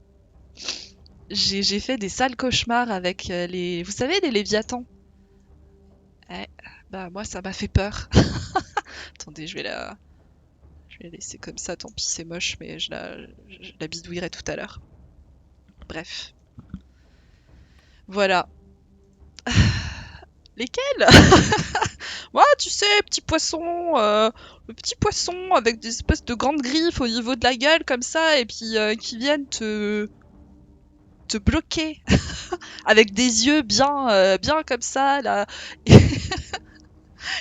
J'ai fait des sales cauchemars avec les... Vous savez, les Léviathans? Ouais, bah moi, ça m'a fait peur. Attendez, je vais la laisser comme ça, tant pis, c'est moche, mais je la bidouillerai tout à l'heure. Bref. Voilà. Lesquels? Ouais, tu sais, le petit poisson avec des espèces de grandes griffes au niveau de la gueule comme ça, et puis qui viennent te bloquer avec des yeux bien comme ça là,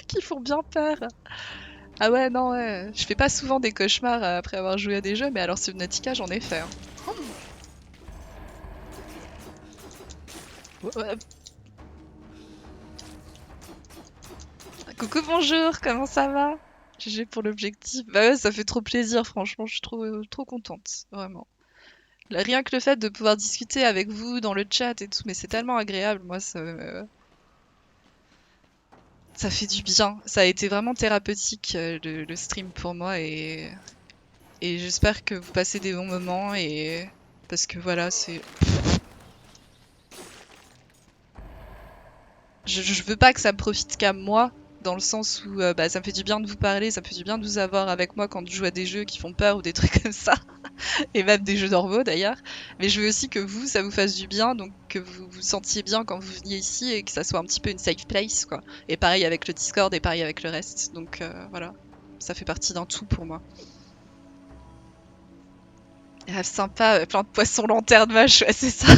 qui font bien peur. Ah ouais, non, ouais, je fais pas souvent des cauchemars après avoir joué à des jeux, mais alors Subnautica, j'en ai fait, hein. Ouais. Coucou, bonjour, comment ça va? GG pour l'objectif. Bah ouais, ça fait trop plaisir, franchement, je suis trop contente, vraiment. Rien que le fait de pouvoir discuter avec vous dans le chat et tout, mais c'est tellement agréable, moi, ça fait du bien. Ça a été vraiment thérapeutique, le stream pour moi, et j'espère que vous passez des bons moments, et parce que voilà, c'est... Je veux pas que ça me profite qu'à moi, dans le sens où bah, ça me fait du bien de vous parler, ça me fait du bien de vous avoir avec moi quand je joue à des jeux qui font peur ou des trucs comme ça, et même des jeux normaux d'ailleurs. Mais je veux aussi que vous, ça vous fasse du bien, donc que vous vous sentiez bien quand vous veniez ici et que ça soit un petit peu une safe place, quoi. Et pareil avec le Discord et pareil avec le reste. Donc voilà, ça fait partie d'un tout pour moi. Rêve sympa, plein de poissons lanternes vaches, ouais, c'est ça.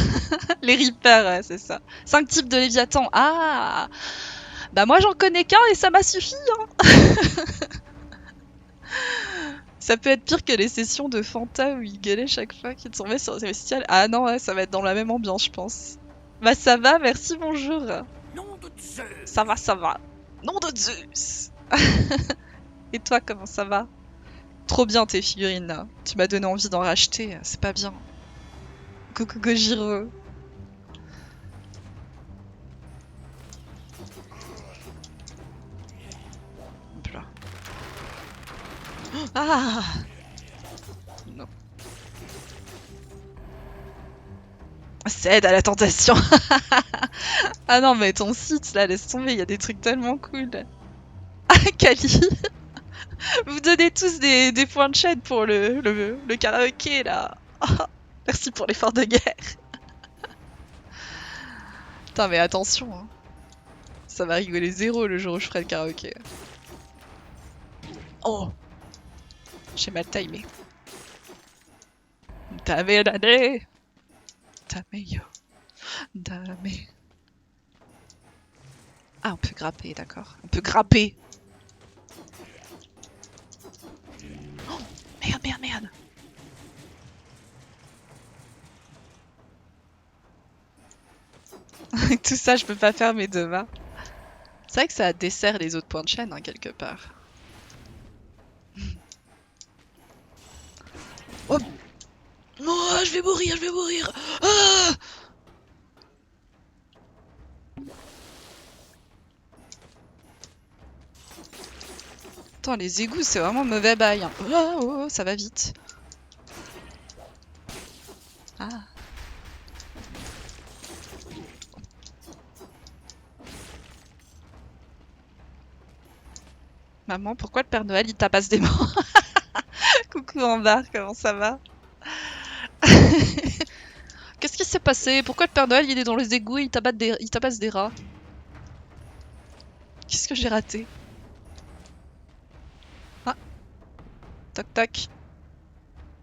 Les Reapers, ouais, c'est ça. 5 types de Léviathan. Ah! Bah moi j'en connais qu'un et ça m'a suffi, hein. Ça peut être pire que les sessions de Fanta où il gueulait chaque fois qu'il tombait sur les bestiales. Ah non, ouais, ça va être dans la même ambiance, je pense. Bah ça va, merci, bonjour. Nom de Zeus. Ça va, ça va. Nom de Zeus. Et toi, comment ça va? Trop bien tes figurines là. Tu m'as donné envie d'en racheter, c'est pas bien. Coucou Gojiro. Hop là. Ah! Non. Cède à la tentation. Ah non, mais ton site là, laisse tomber, il y a des trucs tellement cool. Ah, Kali. Vous donnez tous des points de chaîne pour le karaoké là. Ah, merci pour l'effort de guerre. Putain, mais attention, hein. Ça va rigoler zéro le jour où je ferai le karaoké. Oh! J'ai mal timé. Dame l'année! Dame yo. Dame. Ah, on peut grapper, d'accord. On peut grapper! Oh, merde, merde, merde! Avec tout ça, je peux pas faire mes devoirs. C'est vrai que ça dessert les autres points de chaîne, hein, quelque part. Oh! Oh, je vais mourir, je vais mourir! Ah! Attends, les égouts, c'est vraiment mauvais bail, hein. Oh, oh, oh, ça va vite. Ah. Maman, pourquoi le Père Noël il tapasse des morts? Coucou Ambar, comment ça va? Qu'est-ce qui s'est passé? Pourquoi le Père Noël il est dans les égouts et il tabasse des rats? Qu'est-ce que j'ai raté? Ah, toc toc.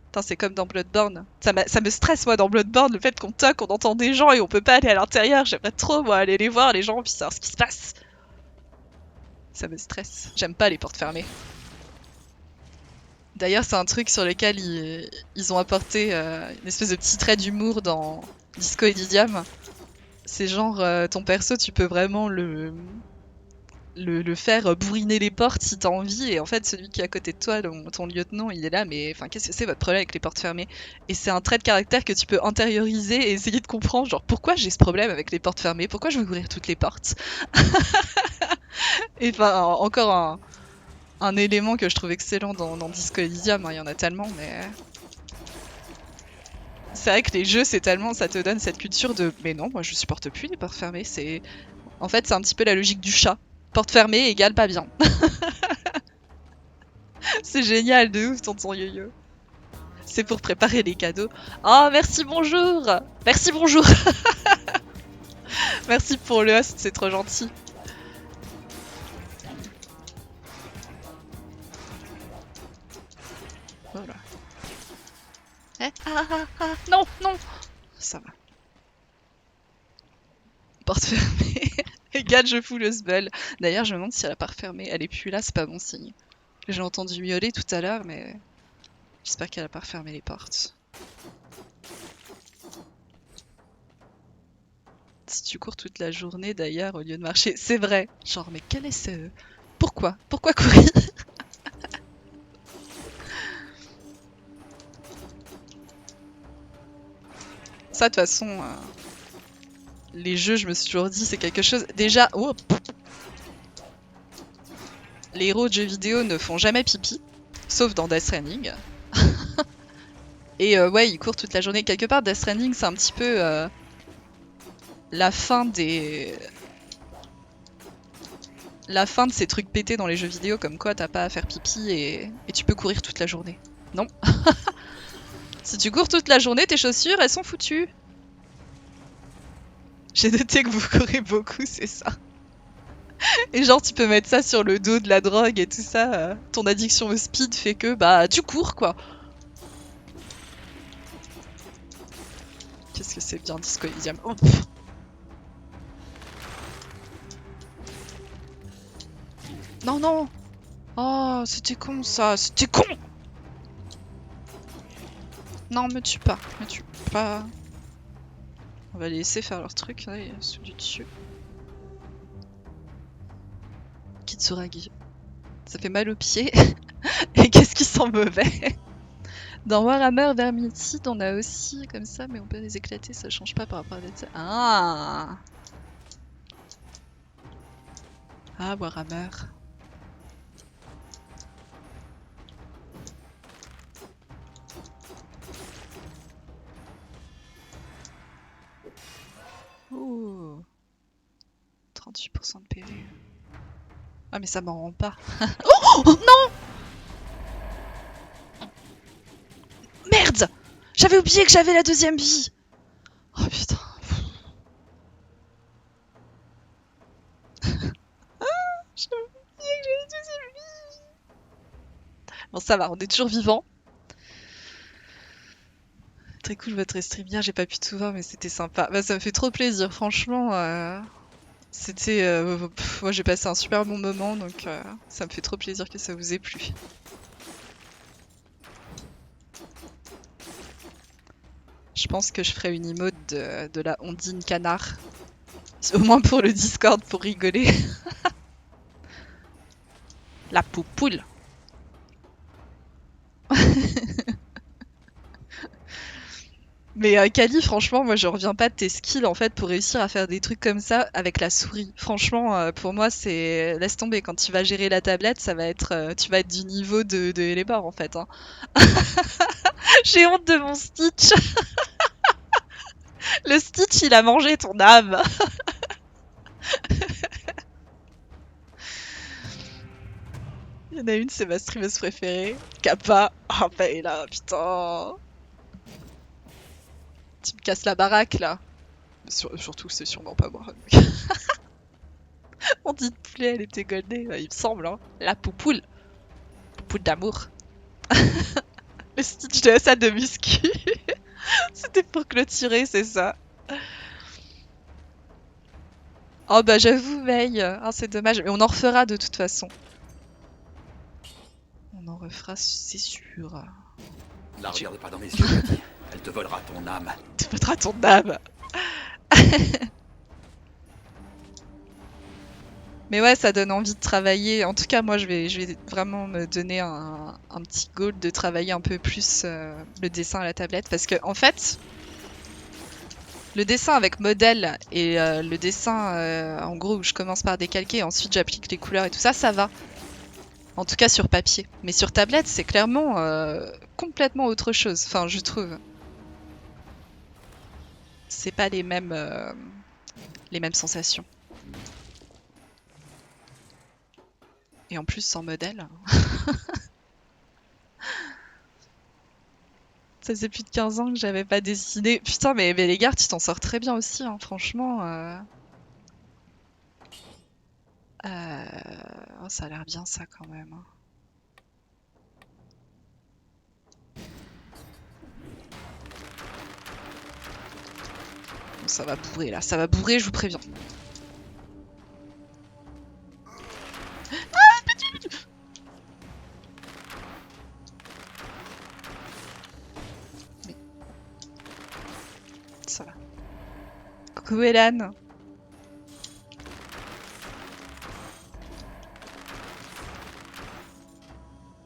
Putain, c'est comme dans Bloodborne. Ça me stresse, moi, dans Bloodborne, le fait qu'on toque, on entend des gens et on peut pas aller à l'intérieur. J'aimerais trop, moi, aller les voir, les gens, puis savoir ce qui se passe. Ça me stresse. J'aime pas les portes fermées. D'ailleurs, c'est un truc sur lequel ils ont apporté une espèce de petit trait d'humour dans Disco Elysium. C'est genre, ton perso, tu peux vraiment le faire bourriner les portes si t'as envie, et en fait celui qui est à côté de toi, ton lieutenant, il est là, mais enfin qu'est-ce que c'est votre problème avec les portes fermées? Et c'est un trait de caractère que tu peux intérioriser et essayer de comprendre, genre pourquoi j'ai ce problème avec les portes fermées, pourquoi je veux ouvrir toutes les portes. Et enfin encore un élément que je trouve excellent dans Disco Elysium, hein, il y en a tellement, mais c'est vrai que les jeux, c'est tellement, ça te donne cette culture de mais non, moi je supporte plus les portes fermées, c'est en fait c'est un petit peu la logique du chat. Porte fermée égale pas bien. C'est génial, de ouf, tonton Yo-Yo. C'est pour préparer les cadeaux. Oh, merci, bonjour. Merci, bonjour. Merci pour le host, c'est trop gentil. Voilà. Non, non. Ça va. Porte fermée. Égale, je fous le sbel. D'ailleurs, je me demande si elle a pas refermé. Elle est plus là, c'est pas bon signe. J'ai entendu miauler tout à l'heure, mais j'espère qu'elle a pas refermé les portes. Si tu cours toute la journée d'ailleurs au lieu de marcher, c'est vrai. Genre, mais quel est ce... Pourquoi? Pourquoi courir? Ça, de toute façon, les jeux, je me suis toujours dit, c'est quelque chose... Déjà, oh, les héros de jeux vidéo ne font jamais pipi, sauf dans Death Stranding. Et ouais, ils courent toute la journée. Quelque part, Death Stranding, c'est un petit peu la fin des... La fin de ces trucs pétés dans les jeux vidéo, comme quoi t'as pas à faire pipi et tu peux courir toute la journée. Non. Si tu cours toute la journée, tes chaussures, elles sont foutues. J'ai noté que vous courez beaucoup, c'est ça. Et genre, tu peux mettre ça sur le dos de la drogue et tout ça. Ton addiction au speed fait que, bah, tu cours, quoi. Qu'est-ce que c'est bien, Disco Elysium. Oh, non, non. Oh, c'était con, ça. C'était con. Non, me tue pas. Me tue pas. On va les laisser faire leur truc, là, il y a celui dessus. Kitsuragi. Ça fait mal aux pieds. Et qu'est-ce qui sent mauvais? Dans Warhammer Vermintide, on a aussi comme ça, mais on peut les éclater, ça change pas par rapport à ça. Ah! Ah, Warhammer. Ouh. 38% de PV. Ah, mais ça m'en rend pas. Oh, non! Merde! J'avais oublié que j'avais la deuxième vie! Oh putain. J'avais oublié que j'avais la deuxième vie! Bon, ça va, on est toujours vivant. Très cool votre stream hier, j'ai pas pu tout voir, mais c'était sympa. Bah, ça me fait trop plaisir, franchement. C'était. Moi, j'ai passé un super bon moment, donc ça me fait trop plaisir que ça vous ait plu. Je pense que je ferai une emote de la Ondine Canard. Au moins pour le Discord, pour rigoler. La poupoule. Mais Kali, franchement, moi je reviens pas de tes skills en fait pour réussir à faire des trucs comme ça avec la souris. Franchement, pour moi, c'est laisse tomber. Quand tu vas gérer la tablette, ça va être, tu vas être du niveau de Eleanor en fait. Hein. J'ai honte de mon Stitch. Le Stitch, il a mangé ton âme. Il y en a une, c'est ma streameuse préférée. Kappa. Ah bah et là, putain. Tu me casses la baraque là. Surtout, c'est sûrement pas moi. On dit de poulet, elle était goldée, il me semble, hein. La poupoule. Poupoule d'amour. Le Stitch de sa de muscu. C'était pour clôturer, c'est ça. Oh bah j'avoue, May. Ah, c'est dommage. Mais on en refera de toute façon. On en refera, c'est sûr. La regarde pas dans mes yeux, Cathy. Elle te volera ton âme. Tu voudras ton âme. Mais ouais, ça donne envie de travailler. En tout cas, moi, je vais vraiment me donner un petit goal de travailler un peu plus le dessin à la tablette. Parce que, en fait, le dessin avec modèle et le dessin, en gros, où je commence par décalquer et ensuite j'applique les couleurs et tout ça, ça va. En tout cas sur papier. Mais sur tablette, c'est clairement complètement autre chose. Enfin, je trouve. C'est pas les mêmes sensations. Et en plus sans modèle. Ça faisait plus de 15 ans que j'avais pas dessiné. Putain, mais les gars, tu t'en sors très bien aussi, hein, franchement. Oh, ça a l'air bien ça quand même. Hein. Bon, ça va bourrer là, ça va bourrer, je vous préviens. Ça va. Coucou Elan.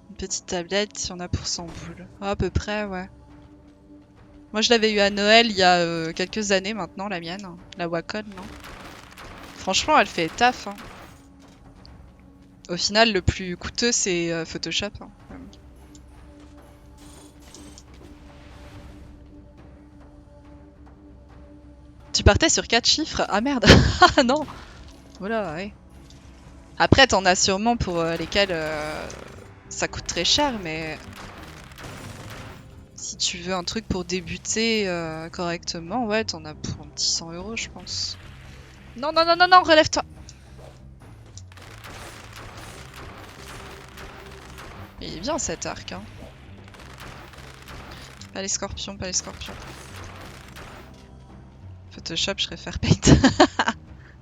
Une petite tablette, il y en a pour 100 boules. Oh, à peu près, ouais. Moi je l'avais eu à Noël il y a quelques années maintenant, la mienne. La Wacom, non. Franchement, elle fait taf. Hein. Au final, le plus coûteux, c'est Photoshop. Hein. Tu partais sur 4 chiffres? Ah merde. Ah non. Voilà, ouais. Après, t'en as sûrement pour lesquels ça coûte très cher, mais si tu veux un truc pour débuter correctement, ouais, t'en as pour un petit 100 €, je pense. Non, non, non, non, non, relève-toi. Il est bien cet arc, hein. Pas les scorpions, pas les scorpions. Photoshop, je préfère Paint.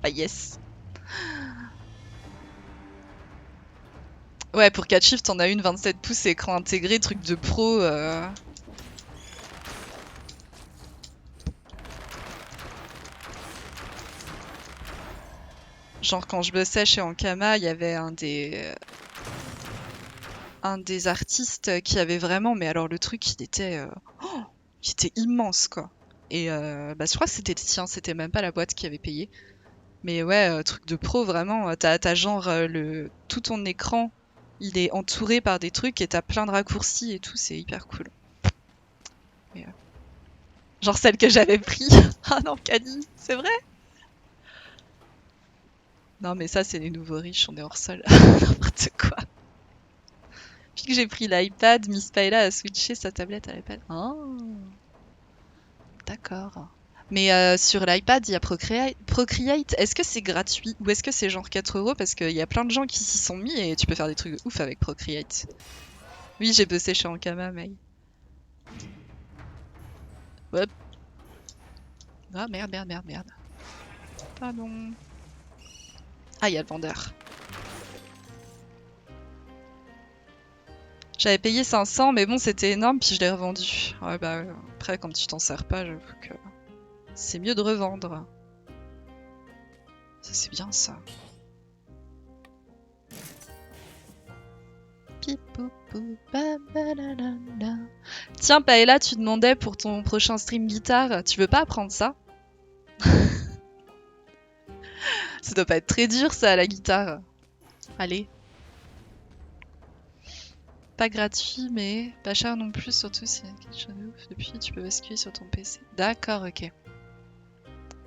Ah yes. Ouais, pour 4 chiffres, t'en as une 27 pouces, écran intégré, truc de pro. Genre quand je bossais chez Ankama, il y avait un des artistes qui avait vraiment, mais alors le truc, il était immense quoi. Et bah, je crois que c'était le sien, c'était même pas la boîte qui avait payé. Mais ouais, truc de pro vraiment, t'as genre tout ton écran, il est entouré par des trucs et t'as plein de raccourcis et tout, c'est hyper cool. Mais, genre celle que j'avais pris. Ah non, Cali, c'est vrai? Non mais ça c'est les nouveaux riches, on est hors sol. N'importe quoi. Puis que j'ai pris l'iPad, Miss Paella a switché sa tablette à l'iPad. Oh, d'accord. Mais sur l'iPad, il y a Procreate. Est-ce que c'est gratuit ou est-ce que c'est genre 4 €? Parce qu'il y a plein de gens qui s'y sont mis et tu peux faire des trucs de ouf avec Procreate. Oui, j'ai bossé chez Ankama, May. Hop. Ah merde, merde, merde, merde. Pardon. Ah, il y a le vendeur. J'avais payé 500, mais bon, c'était énorme, puis je l'ai revendu. Ouais, bah, après, quand tu t'en sers pas, j'avoue que c'est mieux de revendre. Ça, c'est bien, ça. Tiens, Paella, tu demandais pour ton prochain stream guitare, tu veux pas apprendre ça? Ça doit pas être très dur, ça, la guitare. Allez. Pas gratuit, mais pas cher non plus, surtout si y a quelque chose de ouf. Depuis, tu peux basculer sur ton PC. D'accord, ok.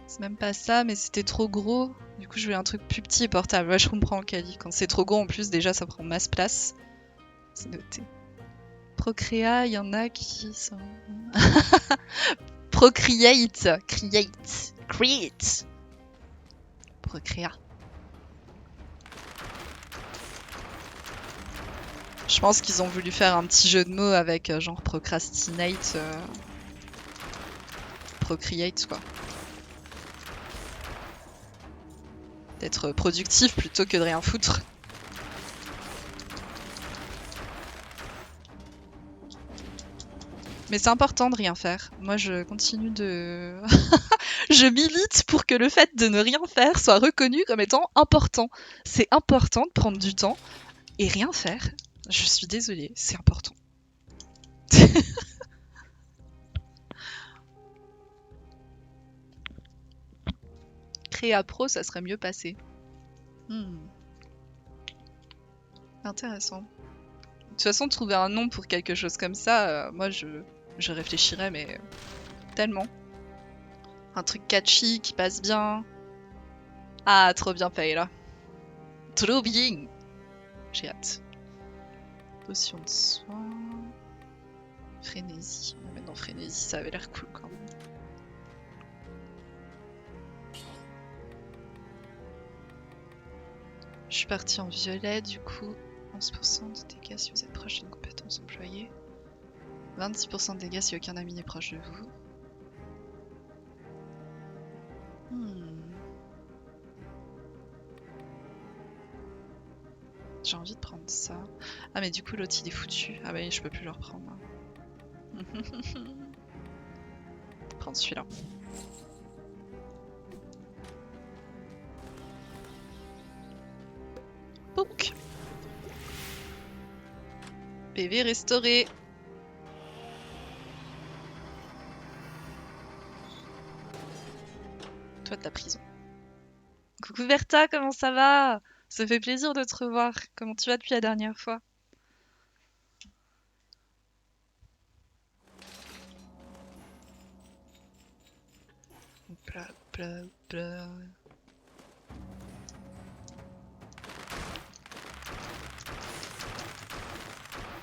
C'est même pas ça, mais c'était trop gros. Du coup, je voulais un truc plus petit et portable. Ouais, je comprends, Kali. Quand c'est trop gros, en plus, déjà, ça prend masse place. C'est noté. Procréa, il y en a qui sont... Procreate. Create. Procréa. Je pense qu'ils ont voulu faire un petit jeu de mots avec genre procrastinate, procreate quoi. D'être productif plutôt que de rien foutre. Mais c'est important de rien faire. Moi je continue de... Je milite pour que le fait de ne rien faire soit reconnu comme étant important. C'est important de prendre du temps et rien faire. Je suis désolée, c'est important. Créa Pro, ça serait mieux passé. Intéressant. De toute façon, trouver un nom pour quelque chose comme ça, moi je réfléchirais, mais tellement. Un truc catchy qui passe bien. Ah, trop bien, Paella. Trop bien. J'ai hâte. Potion de soin. Frénésie. On va mettre dans Frénésie, ça avait l'air cool quand même. Je suis partie en violet du coup. 11% de dégâts si vous êtes proche d'une compétence employée. 26% de dégâts si aucun ami n'est proche de vous. J'ai envie de prendre ça. Ah mais du coup l'autre il est foutu. Ah bah oui, je peux plus le reprendre. Prendre celui-là. Bouk. PV restauré. Toi de la prison. Coucou Bertha, comment ça va? Ça fait plaisir de te revoir. Comment tu vas depuis la dernière fois? Bla bla bla.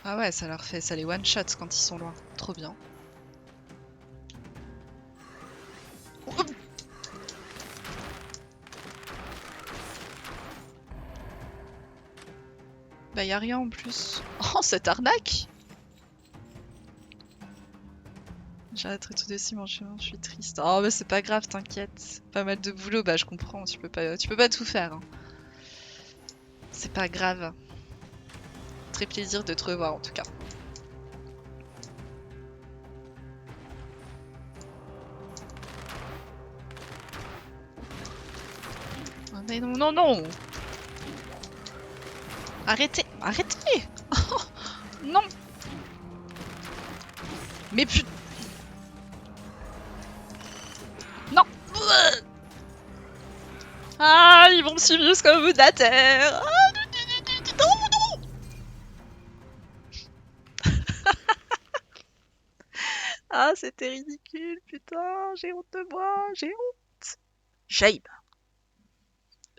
Ah ouais, ça leur fait, ça les one shot quand ils sont loin. Trop bien. Bah y'a rien en plus. Oh, cette arnaque! J'arrêterai tout de suite mon chemin, je suis triste. Oh mais c'est pas grave, t'inquiète. Pas mal de boulot, bah je comprends, tu peux pas tout faire. Hein. C'est pas grave. Très plaisir de te revoir en tout cas. Oh, mais non, non, non! Arrêtez! Arrêtez! Oh, non! Mais putain! Non! Ah, ils vont me suivre jusqu'au bout de la terre! Ah, non, non! Ah, c'était ridicule, putain! J'ai honte de moi! J'ai honte! Shame!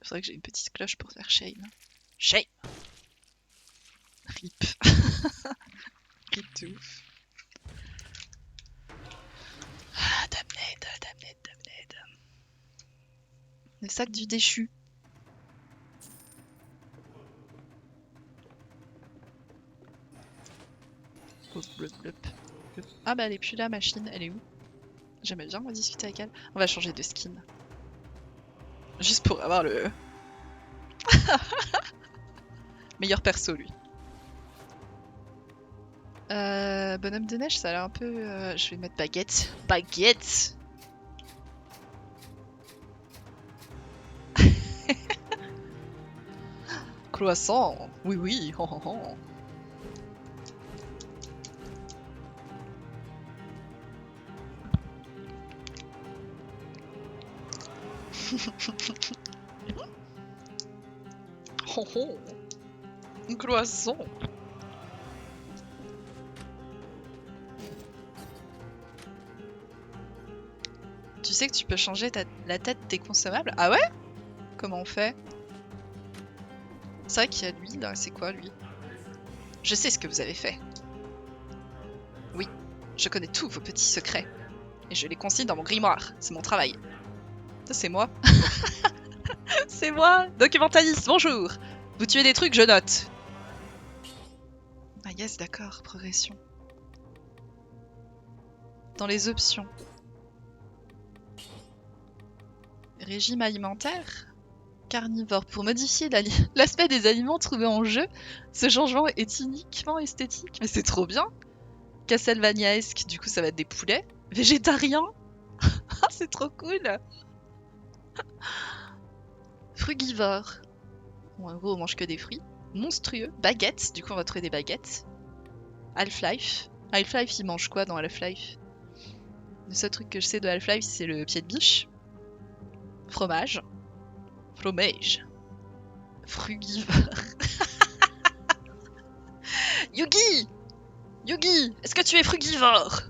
C'est vrai que j'ai une petite cloche pour faire shame. Shame! Rip. Rip de ouf. Ah, damned, damned, damned. Le sac du déchu. Blop, blop, blop. Ah bah elle est plus là, machine. Elle est où? J'aimais bien discuter avec elle. On va changer de skin. Juste pour avoir le... meilleur perso, lui. Bonhomme de neige, ça a l'air un peu... je vais mettre baguette. Baguette! Croissant! Oui, oui! Oh, oh, oh. Oh, oh. Un croissant! Tu sais que tu peux changer la tête des consommables? Ah ouais? Comment on fait? C'est vrai qu'il y a lui là, c'est quoi lui? Je sais ce que vous avez fait. Oui, je connais tous vos petits secrets. Et je les consigne dans mon grimoire. C'est mon travail. Ça, c'est moi. C'est moi, documentaliste, bonjour. Vous tuez des trucs, je note. Ah yes, d'accord, progression. Dans les options. Régime alimentaire. Carnivore. Pour modifier l'aspect des aliments trouvés en jeu, ce changement est uniquement esthétique. Mais c'est trop bien. Castlevania-esque, du coup ça va être des poulets. Végétarien. Ah, c'est trop cool. Frugivore. Bon, en gros, on mange que des fruits. Monstrueux. Baguettes. Du coup, on va trouver des baguettes. Half-Life. Half-Life, il mange quoi dans Half-Life? Le seul truc que je sais de Half-Life, c'est le pied de biche. Fromage. Fromage. Frugivore. Yugi! Yugi! Est-ce que tu es frugivore?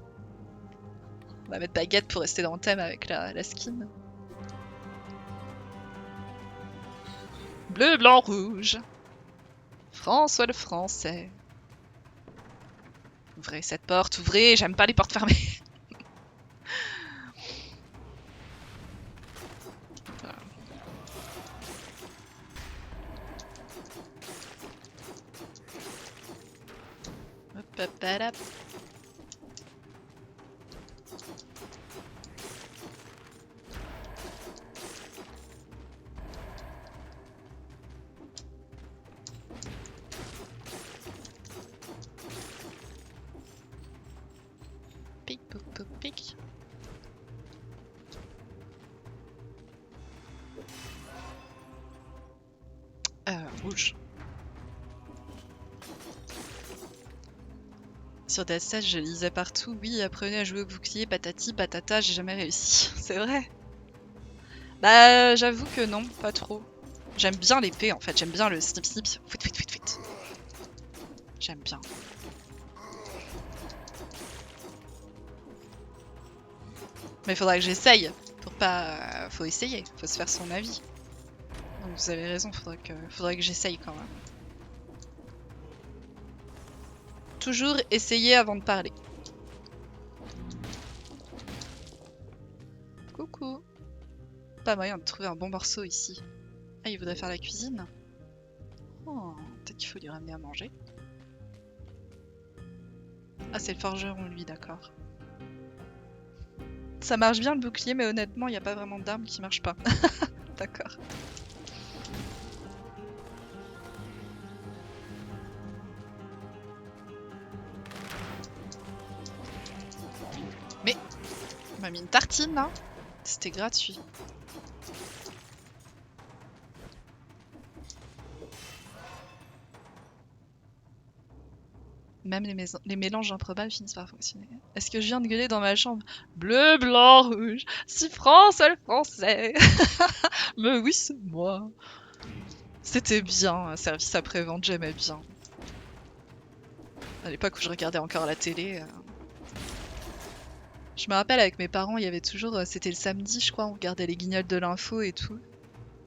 On va mettre baguette pour rester dans le thème avec la skin. Bleu, blanc, rouge. François le Français. Ouvrez cette porte, ouvrez, j'aime pas les portes fermées. Hop, hop, hop, hop. Pic, pic, pic, pic. Rouge. Sur DSS, je lisais partout, oui, apprenez à jouer au bouclier, patati, patata, j'ai jamais réussi. C'est vrai. Bah, j'avoue que non, pas trop. J'aime bien l'épée en fait, j'aime bien le snip snip. Fuit, fuit, fuit, fuit. J'aime bien. Mais faudra que j'essaye. Pour pas. Faut essayer, faut se faire son avis. Donc vous avez raison, faudra que j'essaye quand même. Toujours essayer avant de parler. Coucou. Pas moyen de trouver un bon morceau ici. Ah, il voudrait faire la cuisine. Oh, peut-être qu'il faut lui ramener à manger. Ah, c'est le forgeron, lui, d'accord. Ça marche bien le bouclier, mais honnêtement, il n'y a pas vraiment d'arme qui marche pas. D'accord. Mais on m'a mis une tartine là. C'était gratuit. Même les mélanges improbables finissent par fonctionner. Est-ce que je viens de gueuler dans ma chambre? Bleu, blanc, rouge, 6 francs, seul français. Mais oui, c'est moi. C'était bien, un service après-vente, j'aimais bien. À l'époque où je regardais encore la télé. Je me rappelle avec mes parents, il y avait toujours. C'était le samedi, je crois, on regardait les guignols de l'info et tout.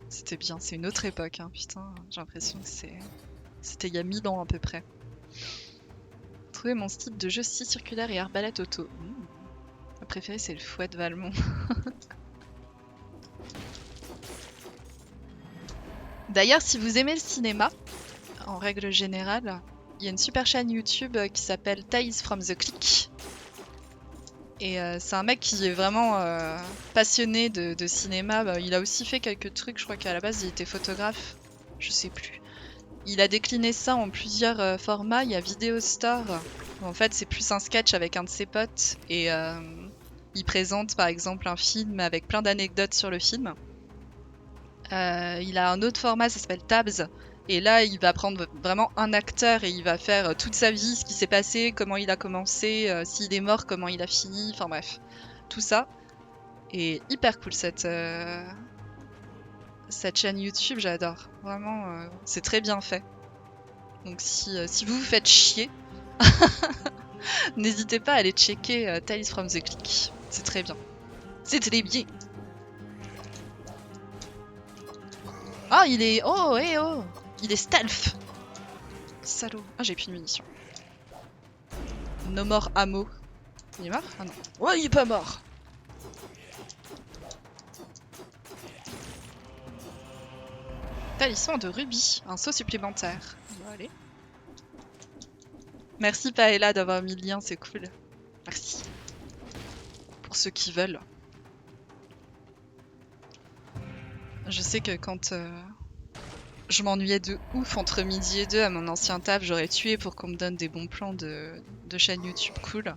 C'était bien, c'est une autre époque, hein, putain. J'ai l'impression que c'était il y a 1000 ans à peu près. Trouver mon style de jeu scie circulaire et arbalète auto. Ma préférée, c'est le fouet de Valmont. D'ailleurs, si vous aimez le cinéma, en règle générale, il y a une super chaîne YouTube qui s'appelle Tales from the Click. Et c'est un mec qui est vraiment passionné de cinéma. Bah, il a aussi fait quelques trucs, je crois qu'à la base il était photographe, je sais plus. Il a décliné ça en plusieurs formats. Il y a Video Store, où en fait c'est plus un sketch avec un de ses potes. Et il présente par exemple un film avec plein d'anecdotes sur le film. Il a un autre format, ça s'appelle Tabs. Et là, il va prendre vraiment un acteur et il va faire toute sa vie, ce qui s'est passé, comment il a commencé, s'il est mort, comment il a fini, enfin bref, tout ça. Et hyper cool cette chaîne YouTube, j'adore. Vraiment, c'est très bien fait. Donc si vous vous faites chier, n'hésitez pas à aller checker Tales from the Click. C'est très bien. C'est très bien. Ah, il est... Oh, hey, oh! Il est stealth! Salaud. Ah, j'ai plus de munitions. No more ammo. Il est mort? Ah non. Ouais, il est pas mort! Talisman de rubis, un saut supplémentaire. Bon, allez. Merci Paella d'avoir mis le lien, c'est cool. Merci. Pour ceux qui veulent. Je sais que quand je m'ennuyais de ouf entre midi et 2 à mon ancien taf, j'aurais tué pour qu'on me donne des bons plans de chaîne YouTube cool.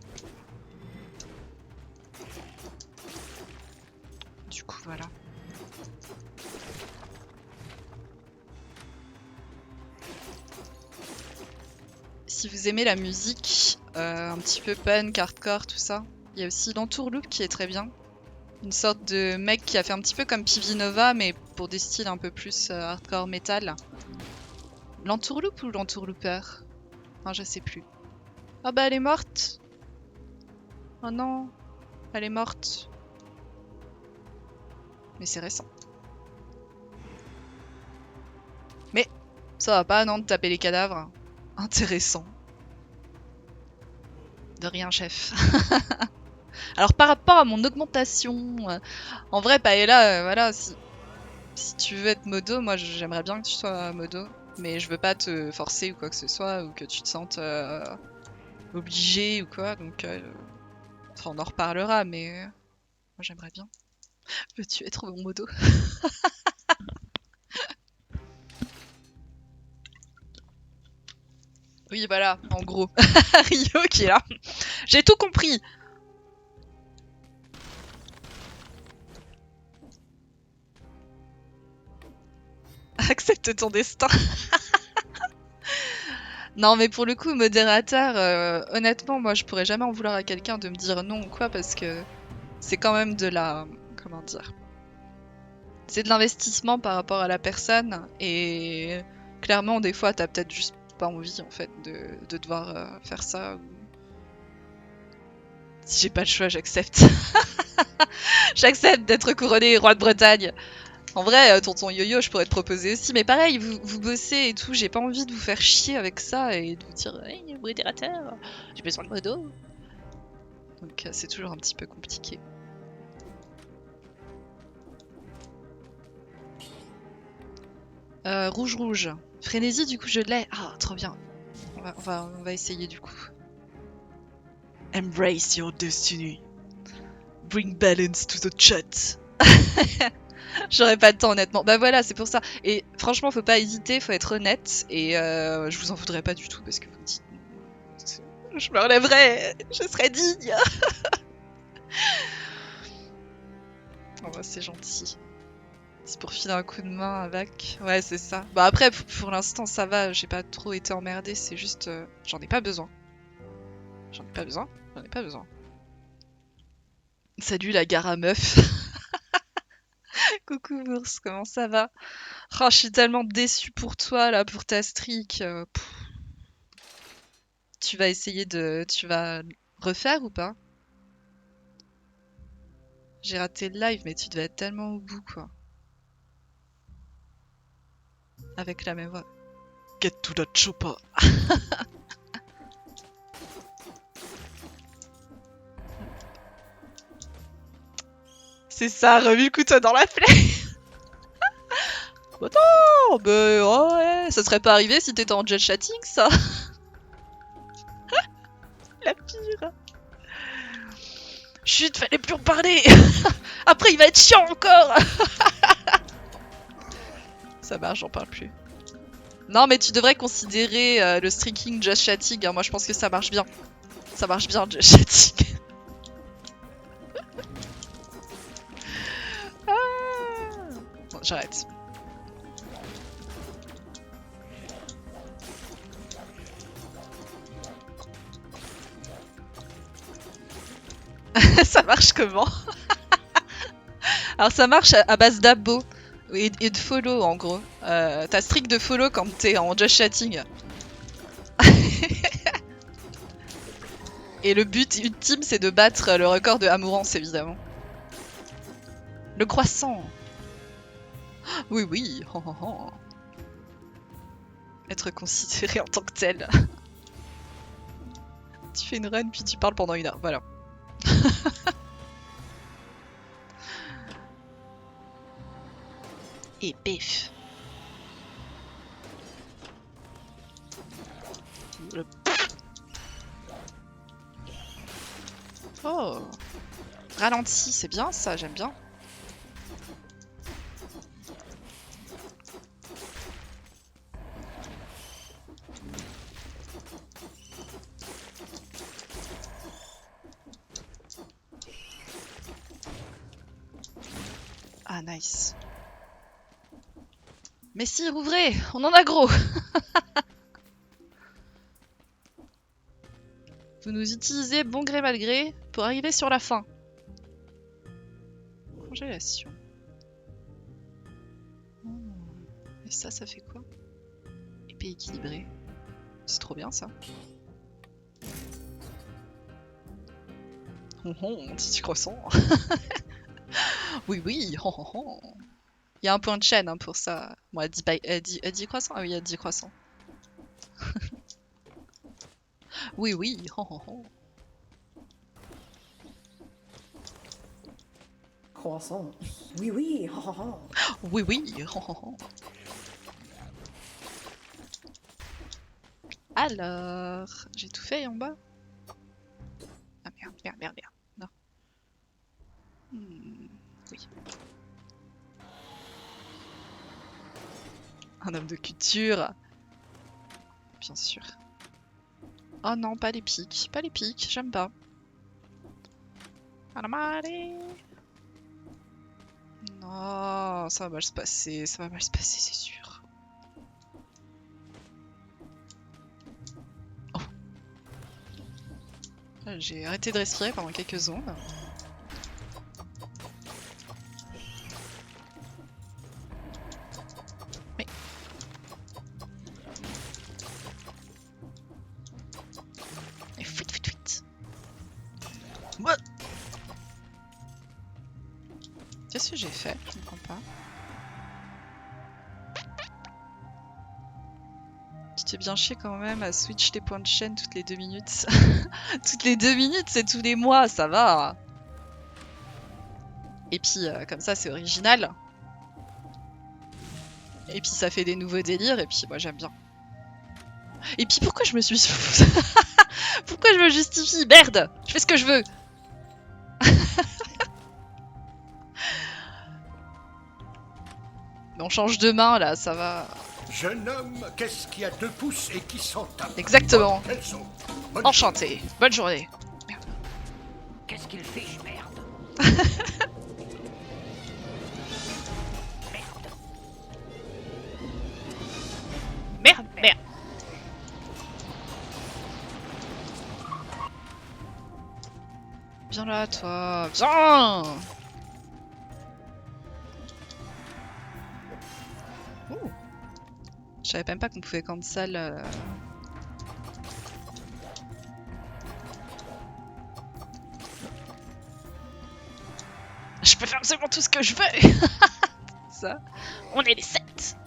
Du coup, voilà. Si vous aimez la musique, un petit peu punk, hardcore, tout ça, il y a aussi l'entourloupe qui est très bien. Une sorte de mec qui a fait un petit peu comme Pivi Nova, mais pour des styles un peu plus hardcore metal. L'entourloupe ou l'entourlooper? Enfin, je sais plus. Ah bah elle est morte. Oh non, elle est morte. Mais c'est récent. Mais ça va pas, non, de taper les cadavres? Intéressant. De rien, chef. Alors par rapport à mon augmentation, en vrai Paella, voilà, si tu veux être modo, moi j'aimerais bien que tu sois modo, mais je veux pas te forcer ou quoi que ce soit, ou que tu te sentes obligé ou quoi, donc enfin, on en reparlera, mais moi j'aimerais bien. Veux-tu être mon modo? Oui voilà, en gros. Rio qui est là. J'ai tout compris. Accepte ton destin. Non, mais pour le coup, modérateur, honnêtement, moi, je pourrais jamais en vouloir à quelqu'un de me dire non ou quoi, parce que c'est quand même de la... Comment dire? C'est de l'investissement par rapport à la personne, et clairement, des fois, t'as peut-être juste pas envie, en fait, de devoir faire ça. Ou... Si j'ai pas le choix, j'accepte. J'accepte d'être couronné roi de Bretagne. En vrai, tonton Yo-Yo, je pourrais te proposer aussi, mais pareil, vous bossez et tout, j'ai pas envie de vous faire chier avec ça et de vous dire « Hey, modérateur, j'ai besoin de modo !» Donc c'est toujours un petit peu compliqué. Rouge. Frénésie, du coup, je l'ai. Ah, trop bien. On va essayer, du coup. Embrace your destiny. Bring balance to the chat. J'aurais pas de temps honnêtement. Bah voilà, c'est pour ça. Et franchement, faut pas hésiter, faut être honnête. Et je vous en voudrais pas du tout parce que vous me dites, je me relèverai, je serai digne. Oh bah c'est gentil. C'est pour filer un coup de main avec. Ouais, c'est ça. Bah après, pour l'instant, ça va. J'ai pas trop été emmerdée. C'est juste, j'en ai pas besoin. J'en ai pas besoin. J'en ai pas besoin. Salut la gare à meuf. Coucou Bourse, comment ça va? Oh, je suis tellement déçue pour toi là, pour ta streak. Tu vas essayer de... Tu vas refaire ou pas? J'ai raté le live, mais tu devais être tellement au bout, quoi. Avec la même voix. Get to that chopper. C'est ça, remue le couteau dans la plaie. Attends, mais ouais, ça serait pas arrivé si t'étais en jet chatting, ça. La pire. Chut, fallait plus en parler. Après, il va être chiant encore. Ça marche, j'en parle plus. Non, mais tu devrais considérer le streaking just chatting. Hein. Moi, je pense que ça marche bien. Ça marche bien, just chatting. Bon, j'arrête. Ça marche comment? Alors ça marche à base d'abo et de follow en gros. T'as strict de follow quand t'es en just chatting. Et le but ultime c'est de battre le record de Amourance évidemment. Le croissant. Oui oui. Être considéré en tant que tel. Tu fais une run puis tu parles pendant 1 heure. Voilà. Et pif. Oh, ralenti, c'est bien ça, j'aime bien. Ah, nice. Mais si, rouvrez, on en a gros. Vous nous utilisez bon gré mal gré pour arriver sur la fin. Congélation. Et ça fait quoi? Épée équilibrée. C'est trop bien ça. Petit croissant. Oui, oui. Il y a un point de chaîne hein, pour ça. Moi, 10 croissants. Ah oui, il y a 10 croissants. Oui, oui. Croissant. Oui, oui. Oui, oui. Alors, j'ai tout fait en bas. Ah merde. Non. Oui. Un homme de culture. Bien sûr. Oh non, pas les pics. Pas les pics, j'aime pas. Non, ça va mal se passer. Ça va mal se passer, c'est sûr. Oh. J'ai arrêté de respirer pendant quelques secondes. Mais... Et fuit. What? Qu'est-ce que j'ai fait? Je ne comprends pas. Tu t'es bien chier quand même à switch tes points de chaîne toutes les 2 minutes. Toutes les 2 minutes, c'est tous les mois, ça va. Et puis comme ça, c'est original. Et puis ça fait des nouveaux délires, et puis moi j'aime bien. Et puis pourquoi je me suis... Pourquoi je me justifie? Merde! Je fais ce que je veux! Mais on change de main là, ça va. Jeune homme, qu'est-ce qui a 2 pouces et qui s'en tape? Exactement. Bonne leçon. Bonne Enchanté. Bonne journée. Qu'est-ce qu'il fiche, merde? Merde. Viens là, toi. Viens! Ouh. Je savais même pas qu'on pouvait cancel. Je peux faire absolument tout ce que je veux! Ça. On est les 7! Faire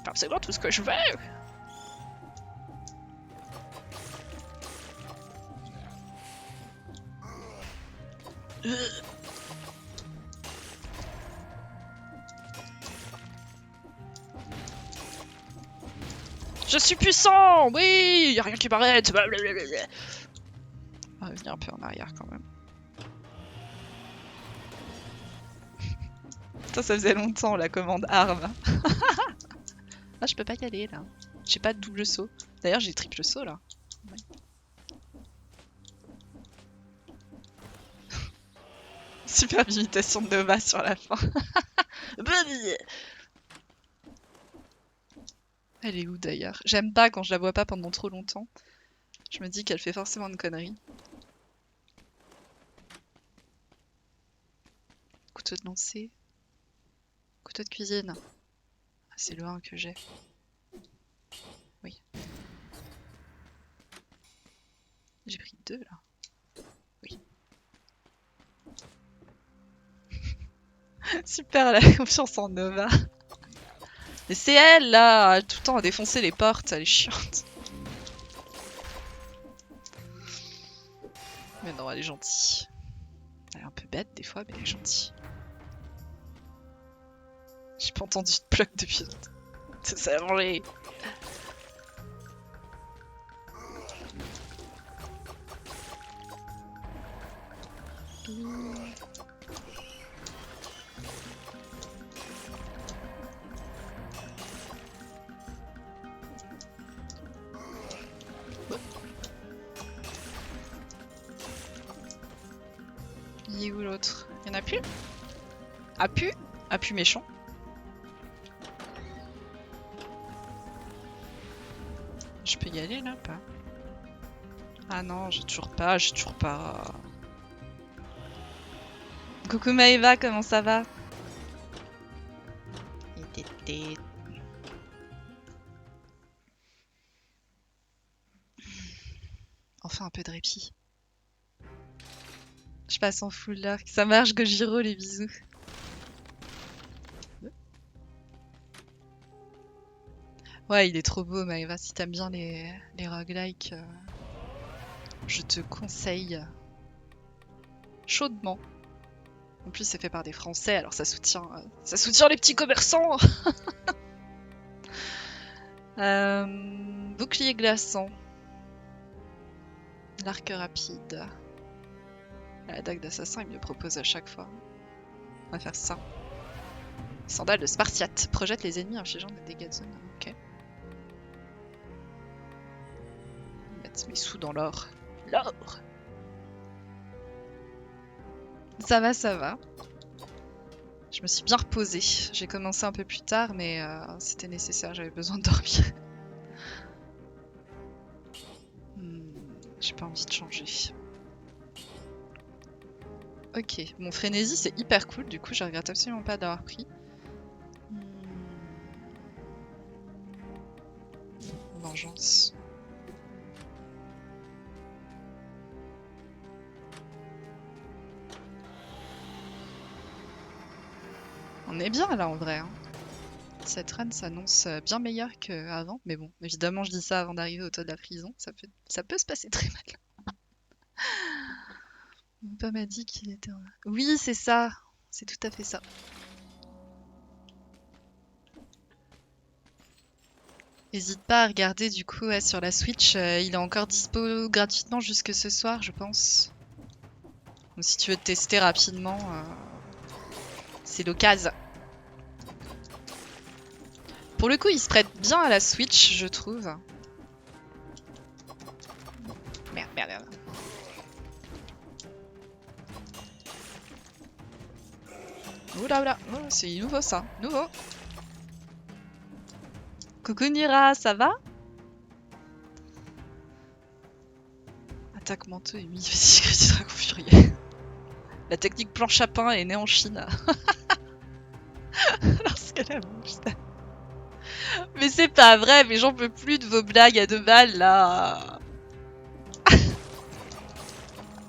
absolument tout ce que je veux! Je suis puissant! Oui! Y'a rien qui m'arrête! On va revenir un peu en arrière quand même. Putain, ça faisait longtemps la commande arme. Ah, je peux pas y aller là. J'ai pas de double saut. D'ailleurs, j'ai triple saut là. Ouais. Superbe imitation de Nova sur la fin. Elle est où d'ailleurs? J'aime pas quand je la vois pas pendant trop longtemps. Je me dis qu'elle fait forcément une connerie. Couteau de lancer. Couteau de cuisine. Ah, c'est le 1 que j'ai. Oui. J'ai pris 2 là. Oui. Super la confiance en Nova. Mais c'est elle là, tout le temps à défoncer les portes, elle est chiante. Mais non, elle est gentille. Elle est un peu bête des fois, mais elle est gentille. J'ai pas entendu de bloc depuis. Ça s'est arrangé. fruits. Il est où l'autre? Y'en a plus? Ah pu? Ah pu méchant. Je peux y aller là, pas? Ah non, j'ai toujours pas, j'ai toujours pas. Coucou Maëva, comment ça va? Enfin un peu de répit. Je passe en full dark. Ça marche Gojiro, les bisous. Ouais, il est trop beau Maëva, si t'aimes bien les roguelikes, je te conseille chaudement. En plus c'est fait par des Français, alors ça soutient les petits commerçants. Bouclier glaçant. L'arc rapide. La dague d'assassin, il me le propose à chaque fois. On va faire ça. Sandales de Spartiate. Projette les ennemis infligeant des dégâts de zone. Ok. Mettre mes sous dans l'or. L'or! Ça va, ça va. Je me suis bien reposée. J'ai commencé un peu plus tard, mais c'était nécessaire, j'avais besoin de dormir. J'ai pas envie de changer. Ok, mon frénésie c'est hyper cool, du coup je regrette absolument pas d'avoir pris. Vengeance. On est bien là en vrai. Hein. Cette run s'annonce bien meilleure qu'avant, mais bon, évidemment je dis ça avant d'arriver au toit de la prison, ça peut se passer très mal. Mon père m'a dit qu'il était... Oui, c'est ça, c'est tout à fait ça. N'hésite pas à regarder du coup sur la Switch, il est encore dispo gratuitement jusque ce soir je pense. Donc si tu veux te tester rapidement, c'est l'occasion. Pour le coup il se prête bien à la Switch je trouve. Merde, merde, merde. Oula oula, oh, c'est nouveau ça, nouveau. Coucou Nira, ça va? Attaque manteau et mi-physique du dragon furieux. La technique planche à pain est née en Chine. Lorsqu'elle a bougé. Mais c'est pas vrai, mais j'en peux plus de vos blagues à 2 balles là.